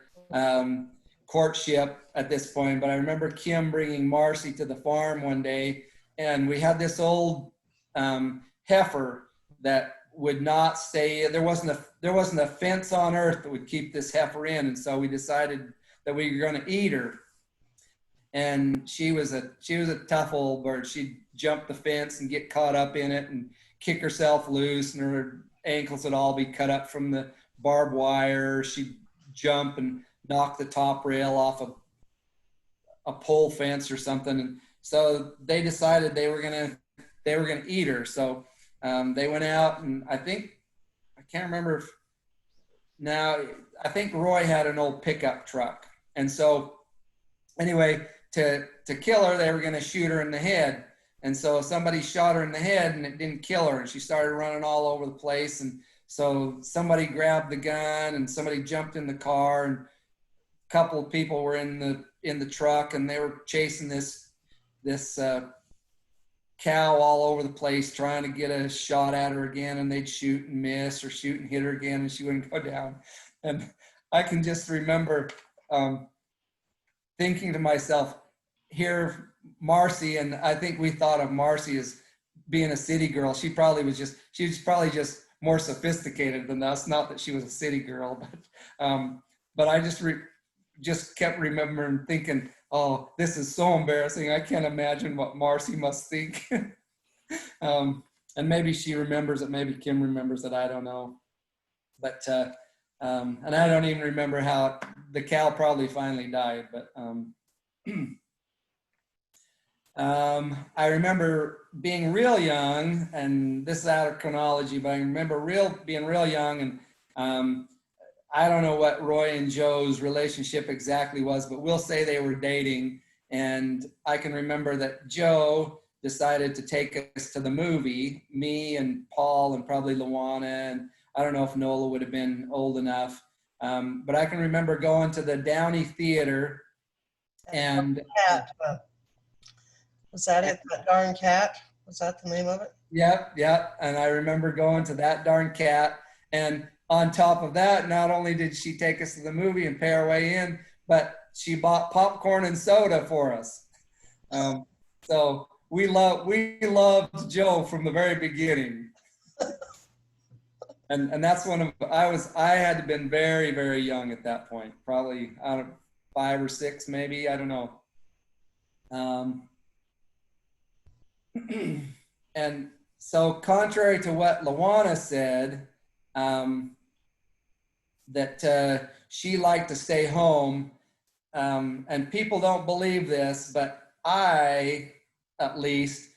courtship at this point, but I remember Kim bringing Marcy to the farm one day, and we had this old heifer that would not stay. There wasn't a fence on earth that would keep this heifer in, and so we decided that we were going to eat her. And she was a tough old bird. She'd jump the fence and get caught up in it and kick herself loose, and her ankles would all be cut up from the barbed wire. She'd jump and knock the top rail off of a pole fence or something. And so they decided they were gonna eat her. So they went out, and I think Roy had an old pickup truck. And so anyway, to kill her, they were gonna shoot her in the head. And so somebody shot her in the head, and it didn't kill her, and she started running all over the place. And so somebody grabbed the gun, and somebody jumped in the car, and a couple of people were in the truck, and they were chasing this cow all over the place, trying to get a shot at her again, and they'd shoot and miss, or shoot and hit her again, and she wouldn't go down. And I can just remember thinking to myself, here Marcy, and I think we thought of Marcy as being a city girl. She was probably just more sophisticated than us. Not that she was a city girl, but I just kept remembering thinking, oh, this is so embarrassing. I can't imagine what Marcy must think. And And maybe she remembers it, maybe Kim remembers it, I don't know. But, and I don't even remember how the cow probably finally died, but I remember being real young, and this is out of chronology, but I remember being real young, and I don't know what Roy and Joe's relationship exactly was, but we'll say they were dating. And I can remember that Joe decided to take us to the movie, me and Paul and probably Luana, and I don't know if Nola would have been old enough. But I can remember going to the Downey Theater, and Cat. Was that it? That darn cat? Was that the name of it? Yep. And I remember going to that darn cat. And on top of that, not only did she take us to the movie and pay our way in, but she bought popcorn and soda for us. So we loved Joe from the very beginning. And that's when I had to have been very, very young at that point, probably out of 5 or 6, maybe, I don't know. And so contrary to what Luana said, that she liked to stay home, and people don't believe this, but I, at least,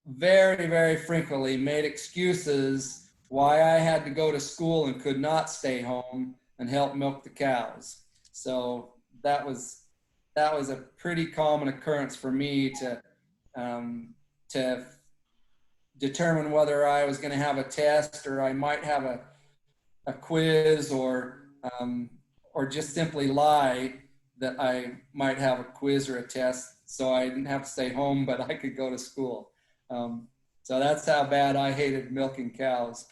very, very frequently made excuses why I had to go to school and could not stay home and help milk the cows. So that was a pretty common occurrence for me to determine whether I was going to have a test, or I might have a quiz, or just simply lie that I might have a quiz or a test, so I didn't have to stay home, but I could go to school. So that's how bad I hated milking cows.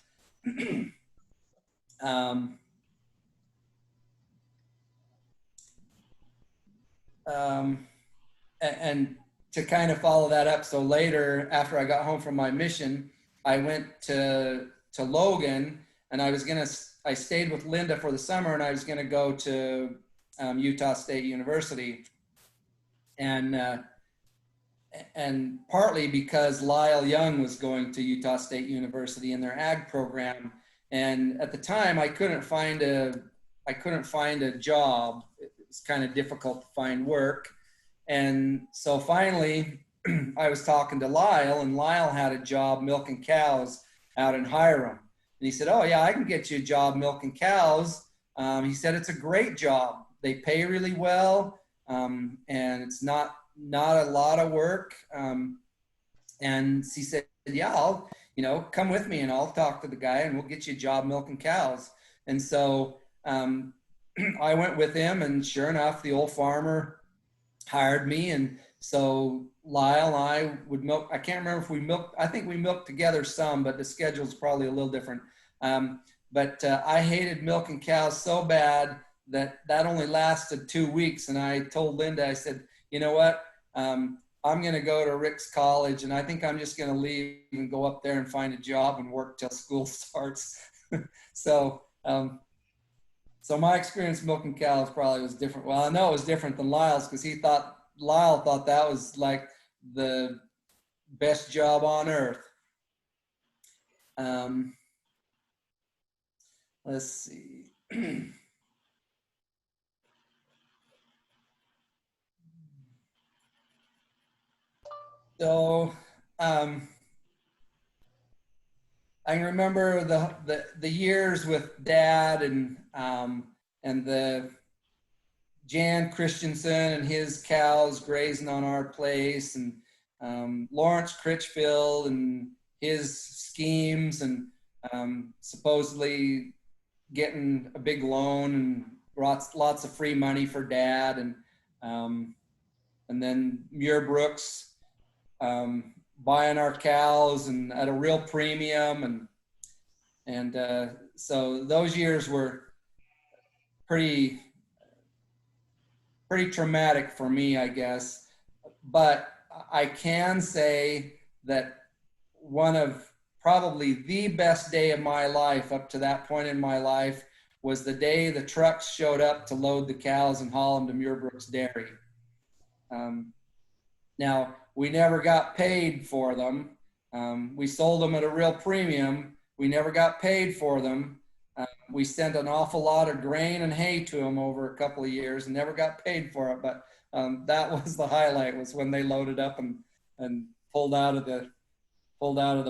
And to kind of follow that up, so later, after I got home from my mission, I went to Logan, and I stayed with Linda for the summer, and I was gonna go to Utah State University. And partly because Lyle Young was going to Utah State University in their ag program. And at the time I couldn't find a job. It was kind of difficult to find work. And so finally I was talking to Lyle, and Lyle had a job milking cows out in Hiram. And he said, "Oh yeah, I can get you a job milking cows." He said, "It's a great job. They pay really well. And it's not a lot of work." And he said, "Yeah, come with me and I'll talk to the guy and we'll get you a job milking cows." And so I went with him, and sure enough, the old farmer hired me. And so Lyle and I would milk. I can't remember if we milked. I think we milked together some, but the schedule's probably a little different. But I hated milking cows so bad that only lasted 2 weeks. And I told Linda, I said, "You know what? I'm going to go to Rick's college, and I think I'm just going to leave and go up there and find a job and work till school starts." So my experience milking cows probably was different. Well, I know it was different than Lyle's, because Lyle thought that was like the best job on earth. Let's see. So I can remember the years with Dad and the Jan Christensen and his cows grazing on our place, and Lawrence Critchfield and his schemes, and supposedly getting a big loan and lots of free money for Dad, and then Muir Brooks buying our cows and at a real premium, and so those years were pretty traumatic for me, I guess. But I can say that one of probably the best day of my life up to that point in my life was the day the trucks showed up to load the cows and haul them to Muir Brooks Dairy. Now, we never got paid for them, We sold them at a real premium. We never got paid for them. We sent an awful lot of grain and hay to them over a couple of years and never got paid for it. But that was the highlight, was when they loaded up and pulled out of the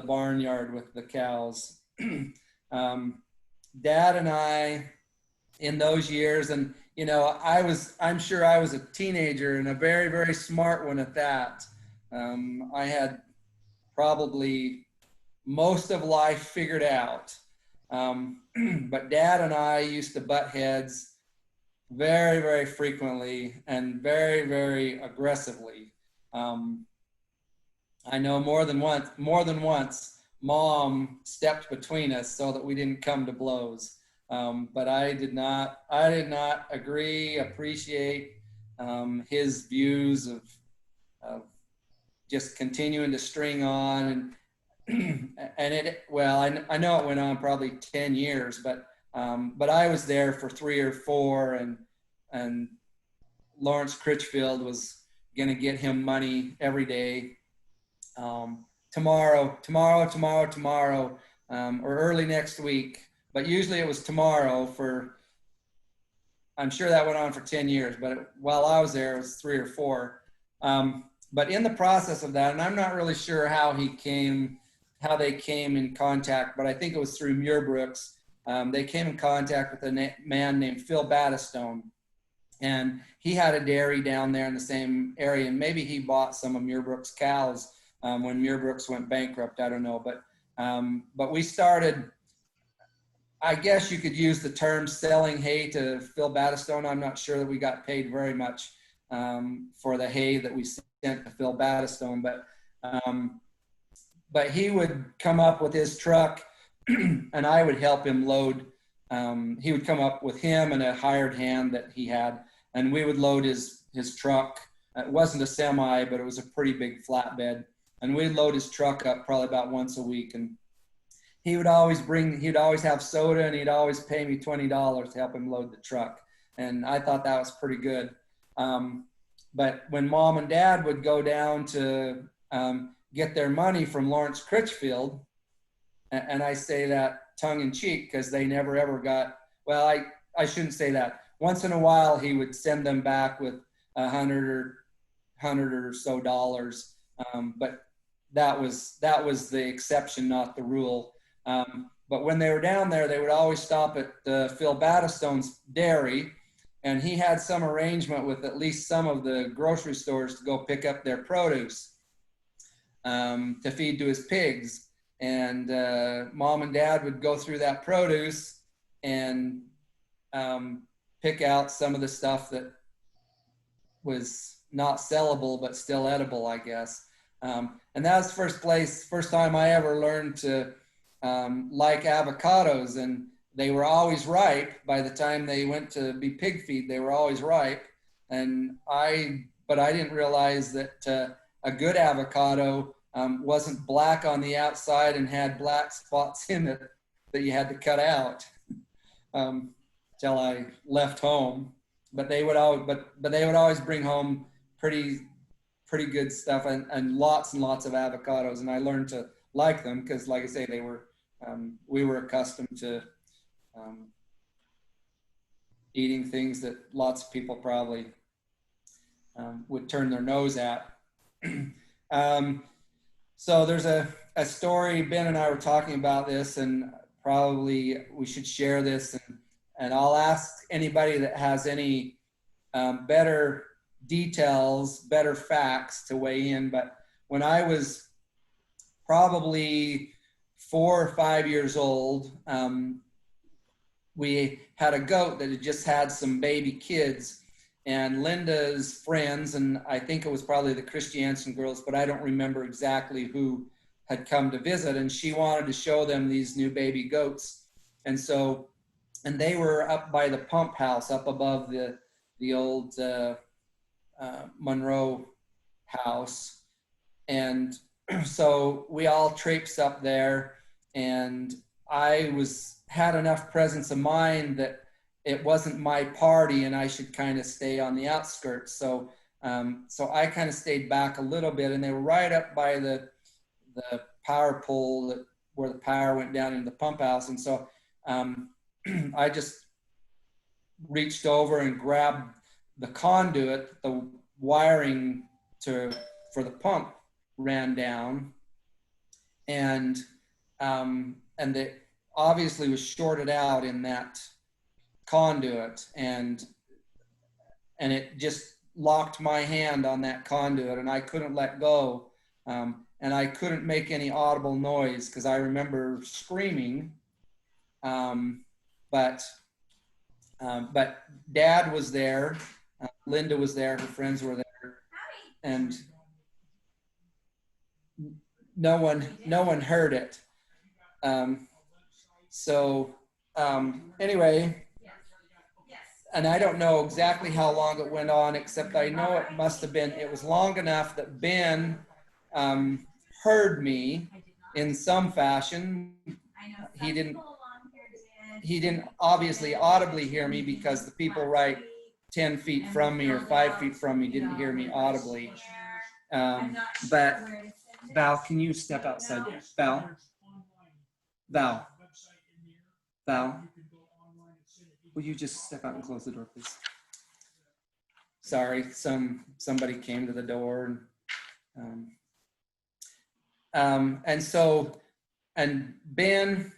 barnyard with the cows. Dad and I, in those years, and I'm sure I was a teenager and a very, very smart one at that. I had probably most of life figured out. But Dad and I used to butt heads very, very frequently and very, very aggressively. I know more than once, Mom stepped between us so that we didn't come to blows. But I did not appreciate his views of just continuing to string on, and I know it went on probably 10 years, but I was there for 3 or 4, and Lawrence Critchfield was going to get him money every day. Tomorrow, or early next week, but usually it was tomorrow. I'm sure that went on for 10 years, but while I was there, it was 3 or 4. But in the process of that, and I'm not really sure how they came in contact, but I think it was through Muirbrooks. They came in contact with a man named Phil Battistone, and he had a dairy down there in the same area, and maybe he bought some of Muirbrooks' cows when Muirbrooks went bankrupt. I don't know, but we started, I guess you could use the term, selling hay to Phil Battistone. I'm not sure that we got paid very much for the hay that we sent to Phil Battistone, but he would come up with his truck and I would help him load. He would come up with him and a hired hand that he had, and we would load his truck. It wasn't a semi, but it was a pretty big flatbed, and we'd load his truck up probably about once a week. And he'd always have soda, and he'd always pay me $20 to help him load the truck. And I thought that was pretty good. But when Mom and Dad would go down to get their money from Lawrence Critchfield, and I say that tongue in cheek because they never ever got, well, I shouldn't say that. Once in a while, he would send them back with $100 or so dollars. But that was the exception, not the rule. But when they were down there, they would always stop at Phil Battistone's dairy, and he had some arrangement with at least some of the grocery stores to go pick up their produce to feed to his pigs. And Mom and Dad would go through that produce and pick out some of the stuff that was not sellable but still edible, I guess. And that was the first time I ever learned to like avocados, and they were always ripe. By the time they went to be pig feed, they were always ripe. But I didn't realize that a good avocado wasn't black on the outside and had black spots in it that you had to cut out till I left home. But they would always bring home pretty good stuff, and lots of avocados, and I learned to like them because, like I say, we were accustomed to eating things that lots of people probably would turn their nose at. So there's a story, Ben and I were talking about this, and probably we should share this, and I'll ask anybody that has any better details, better facts to weigh in. But when I was probably 4 or 5 years old, we had a goat that had just had some baby kids, and Linda's friends, and I think it was probably the Christiansen girls, but I don't remember exactly who had come to visit, and she wanted to show them these new baby goats. And they were up by the pump house up above the old Monroe house. And so we all traipsed up there, and I had enough presence of mind that it wasn't my party and I should kind of stay on the outskirts. So I kind of stayed back a little bit, and they were right up by the power pole where the power went down into the pump house. And so I just reached over and grabbed the conduit, the wiring for the pump ran down, and it obviously was shorted out in that conduit, and it just locked my hand on that conduit, and I couldn't let go, and I couldn't make any audible noise because I remember screaming, but Dad was there, Linda was there, her friends were there, and no one heard it. Anyway, and I don't know exactly how long it went on, except I know it was long enough that Ben heard me in some fashion. He didn't obviously audibly hear me because the people right 10 feet from me or 5 feet from me didn't hear me audibly. But Val, can you step outside? Val, will you just step out and close the door, please? Sorry, somebody came to the door, and Ben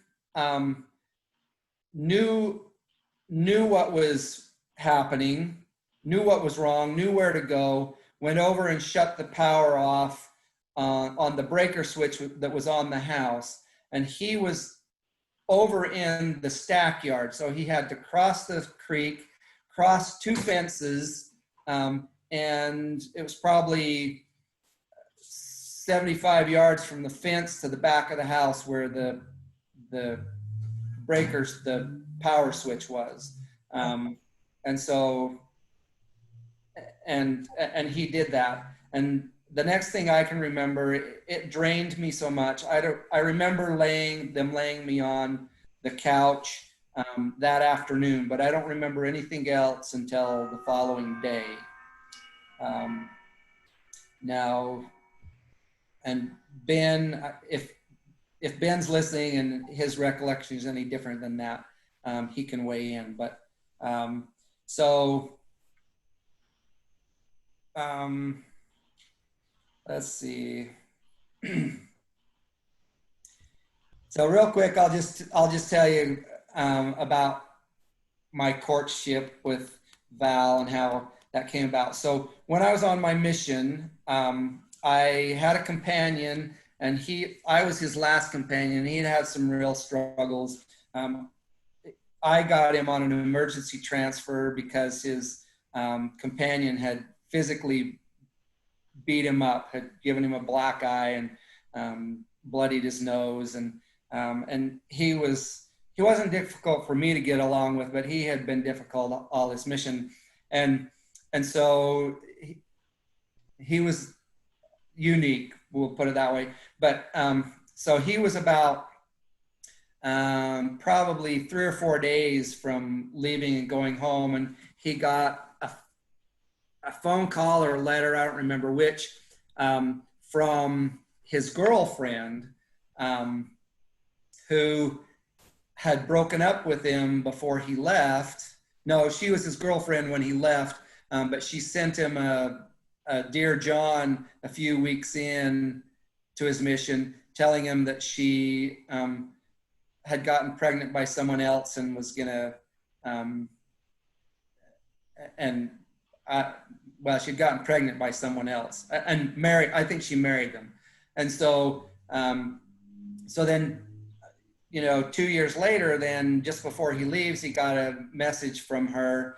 knew what was happening, knew what was wrong, knew where to go, went over and shut the power off on the breaker switch that was on the house. And he was over in the stack yard, so he had to cross the creek, cross 2 fences, and it was probably 75 yards from the fence to the back of the house where the breakers, the power switch was. And so, and he did that. And the next thing I can remember, it drained me so much. I remember them laying me on the couch that afternoon, but I don't remember anything else until the following day. Now, and Ben, if Ben's listening and his recollection is any different than that, he can weigh in. But let's see. So real quick, I'll just tell you about my courtship with Val and how that came about. So when I was on my mission, I had a companion, and I was his last companion. He had some real struggles. I got him on an emergency transfer because his companion had physically beat him up, had given him a black eye and bloodied his nose, and he wasn't difficult for me to get along with, but he had been difficult all his mission, and so he was unique, we'll put it that way. But so he was about probably 3 or 4 days from leaving and going home, and he got a phone call or a letter, I don't remember which, from his girlfriend, who had broken up with him before he left. No, she was his girlfriend when he left, but she sent him a Dear John a few weeks in to his mission, telling him that she had gotten pregnant by someone else and was gonna, she'd gotten pregnant by someone else and married. I think she married them. And so, so then, 2 years later, then just before he leaves, he got a message from her,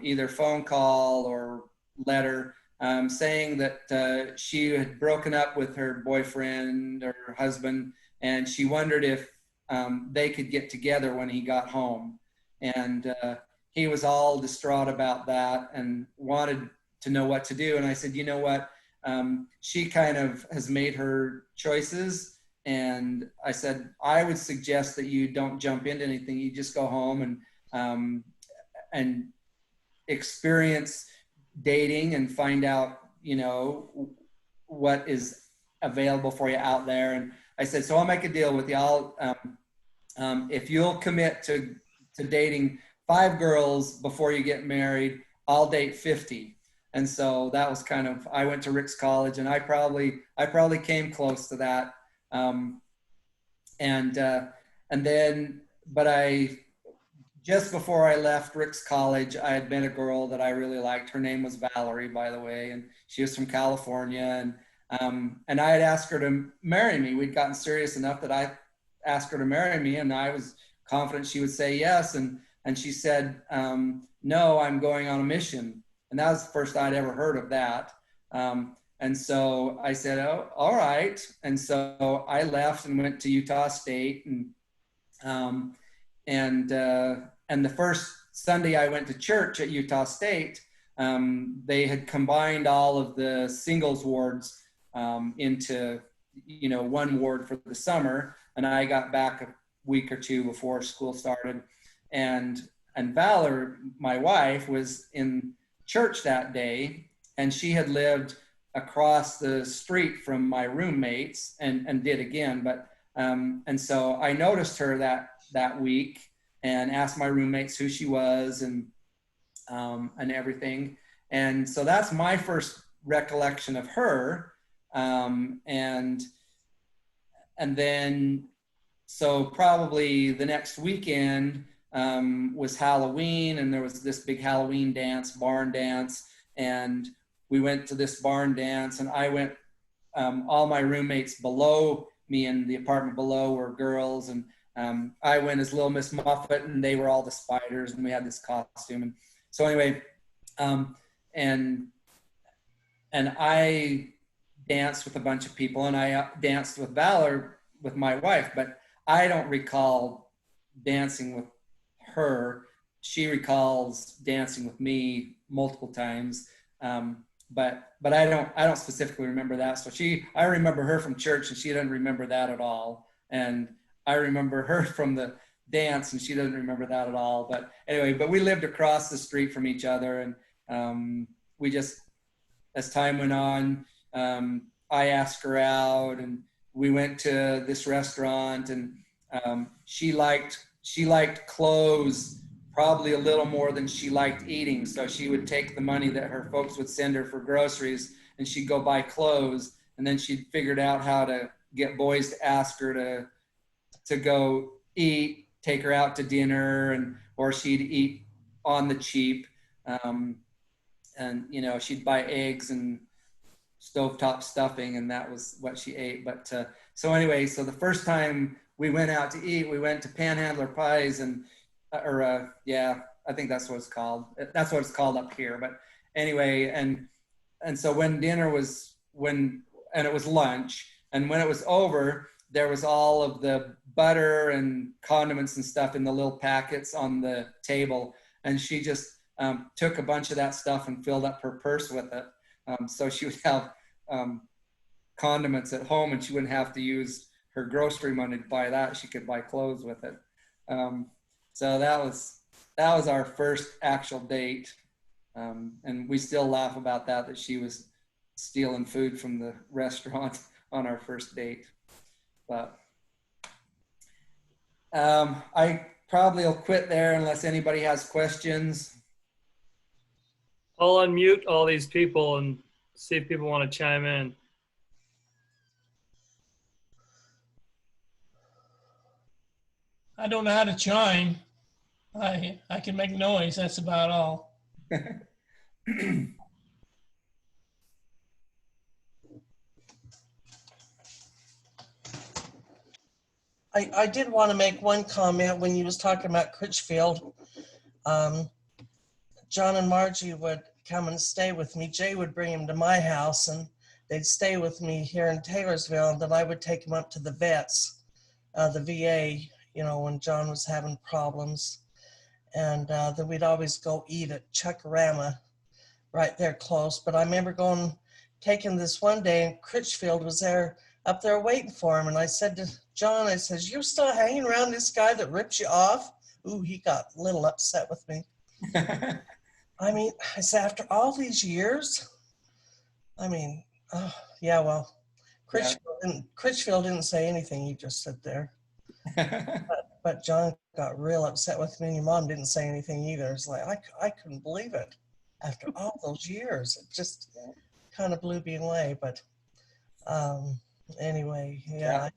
either phone call or letter, saying that she had broken up with her boyfriend or her husband, and she wondered if they could get together when he got home. And he was all distraught about that and wanted to know what to do. And I said, you know what? She kind of has made her choices. And I said, I would suggest that you don't jump into anything. You just go home and experience dating and find out, what is available for you out there. And I said, so I'll make a deal with you. If you'll commit to dating 5 girls before you get married, I'll date 50. And so that was kind of, I went to Ricks College, and I probably came close to that. But just before I left Ricks College, I had met a girl that I really liked. Her name was Valerie, by the way, and she was from California. And I had asked her to marry me. We'd gotten serious enough that I asked her to marry me, and I was confident she would say yes. And she said, no, I'm going on a mission. And that was the first I'd ever heard of that. And so I said, oh, all right. And so I left and went to Utah State. And the first Sunday I went to church at Utah State, they had combined all of the singles wards into, one ward for the summer. And I got back a week or two before school started. And Valor, my wife, was in church that day, and she had lived across the street from my roommates and did again. But and so I noticed her that week and asked my roommates who she was and everything. And so that's my first recollection of her. And then, so probably the next weekend was Halloween, and there was this big Halloween barn dance. And we went to this barn dance, and I went, all my roommates below me in the apartment below were girls. And I went as Little Miss Muffet, and they were all the spiders, and we had this costume. And so anyway, and I danced with a bunch of people, and I danced with Valor, with my wife, but I don't recall dancing with her. She recalls dancing with me multiple times. But I don't specifically remember that. So I remember her from church, and she doesn't remember that at all. And I remember her from the dance, and she doesn't remember that at all. But anyway, we lived across the street from each other. And we just, as time went on, I asked her out, and we went to this restaurant, and she liked clothes probably a little more than she liked eating. So she would take the money that her folks would send her for groceries, and she'd go buy clothes. And then she'd figured out how to get boys to ask her to go eat, take her out to dinner, or she'd eat on the cheap. And, she'd buy eggs and stovetop stuffing, and that was what she ate. But so anyway, so the first time we went out to eat, we went to Panhandler Pies, I think that's what it's called. That's what it's called up here. But anyway, and so when dinner was, and it was lunch, and when it was over, there was all of the butter and condiments and stuff in the little packets on the table. And she just took a bunch of that stuff and filled up her purse with it. So she would have condiments at home, and she wouldn't have to use her grocery money to buy that. She could buy clothes with it. So that was our first actual date. And we still laugh about that she was stealing food from the restaurant on our first date. But I probably will quit there unless anybody has questions. I'll unmute all these people and see if people want to chime in. I don't know how to chime. I can make noise. That's about all. I did want to make one comment when you was talking about Critchfield. John and Margie would come and stay with me. Jay would bring him to my house, and they'd stay with me here in Taylorsville, and then I would take him up to the vets, the VA, when John was having problems. And then we'd always go eat at Chuckarama right there close. But I remember taking this one day, and Critchfield was up there waiting for him. And I said to John, I says, "You're still hanging around this guy that rips you off?" Ooh, he got a little upset with me. I mean, I said, after all these years, I mean, yeah, well, Critchfield didn't say anything. He just sat there. But John got real upset with me, and your mom didn't say anything either. It's like, I couldn't believe it. After all those years, it just kind of blew me away. But anyway, yeah.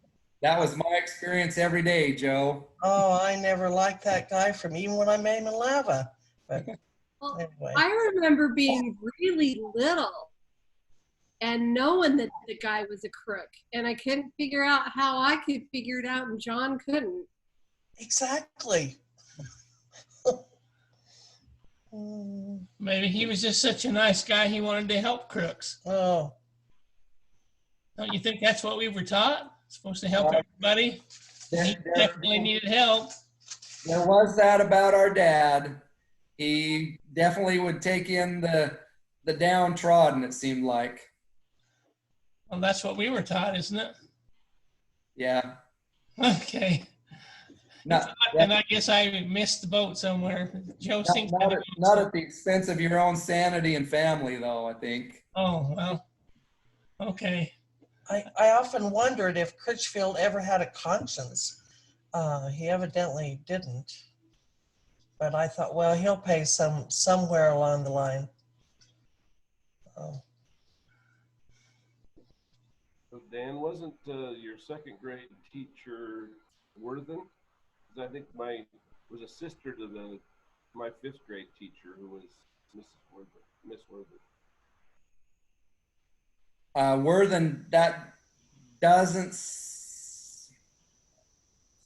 That was my experience every day, Joe. Oh, I never liked that guy from even when I made him in lava. But Well, anyway. I remember being really little and knowing that the guy was a crook, and I couldn't figure out how I could figure it out, and John couldn't. Exactly. Maybe he was just such a nice guy, he wanted to help crooks. Oh, Don't you think that's what we were taught? Supposed to help everybody? He definitely needed help. There was that about our dad. He definitely would take in the downtrodden, it seemed like. Well, that's what we were taught, isn't it? Yeah. Okay. Not, And I guess I missed the boat somewhere. Joe seems to have- not at the expense of your own sanity and family, though, I think. Oh, well, okay. I often wondered if Critchfield ever had a conscience. He evidently didn't. But I thought, well, he'll pay somewhere along the line. So Dan, wasn't your second grade teacher Worthen? 'Cause I think was a sister to my fifth grade teacher, who was Miss Worthen. Worthen, that doesn't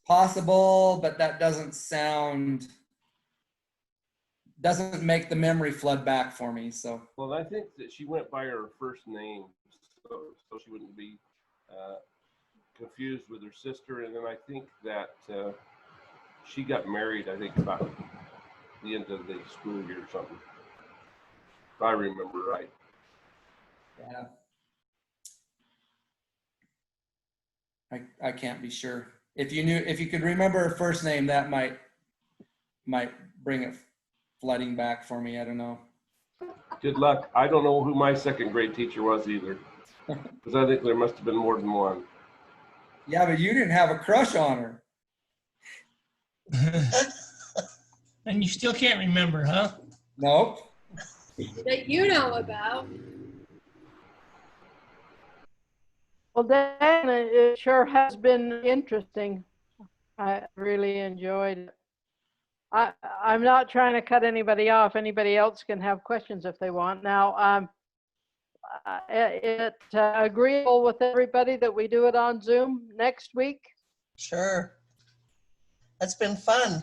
possible, but that doesn't make the memory flood back for me. So Well, I think that she went by her first name, so she wouldn't be confused with her sister. And then I think that she got married, I think, about the end of the school year or something, if I remember right. yeah, I can't be sure. If you could remember her first name, that might bring it flooding back for me. I don't know. Good luck. I don't know who my second grade teacher was either, because I think there must have been more than one. Yeah, but you didn't have a crush on her. And you still can't remember, huh? Nope. That you know about. Well, Dan, it sure has been interesting. I really enjoyed it. I'm not trying to cut anybody off. Anybody else can have questions if they want. Now, it agreeable with everybody that we do it on Zoom next week? Sure. That's been fun.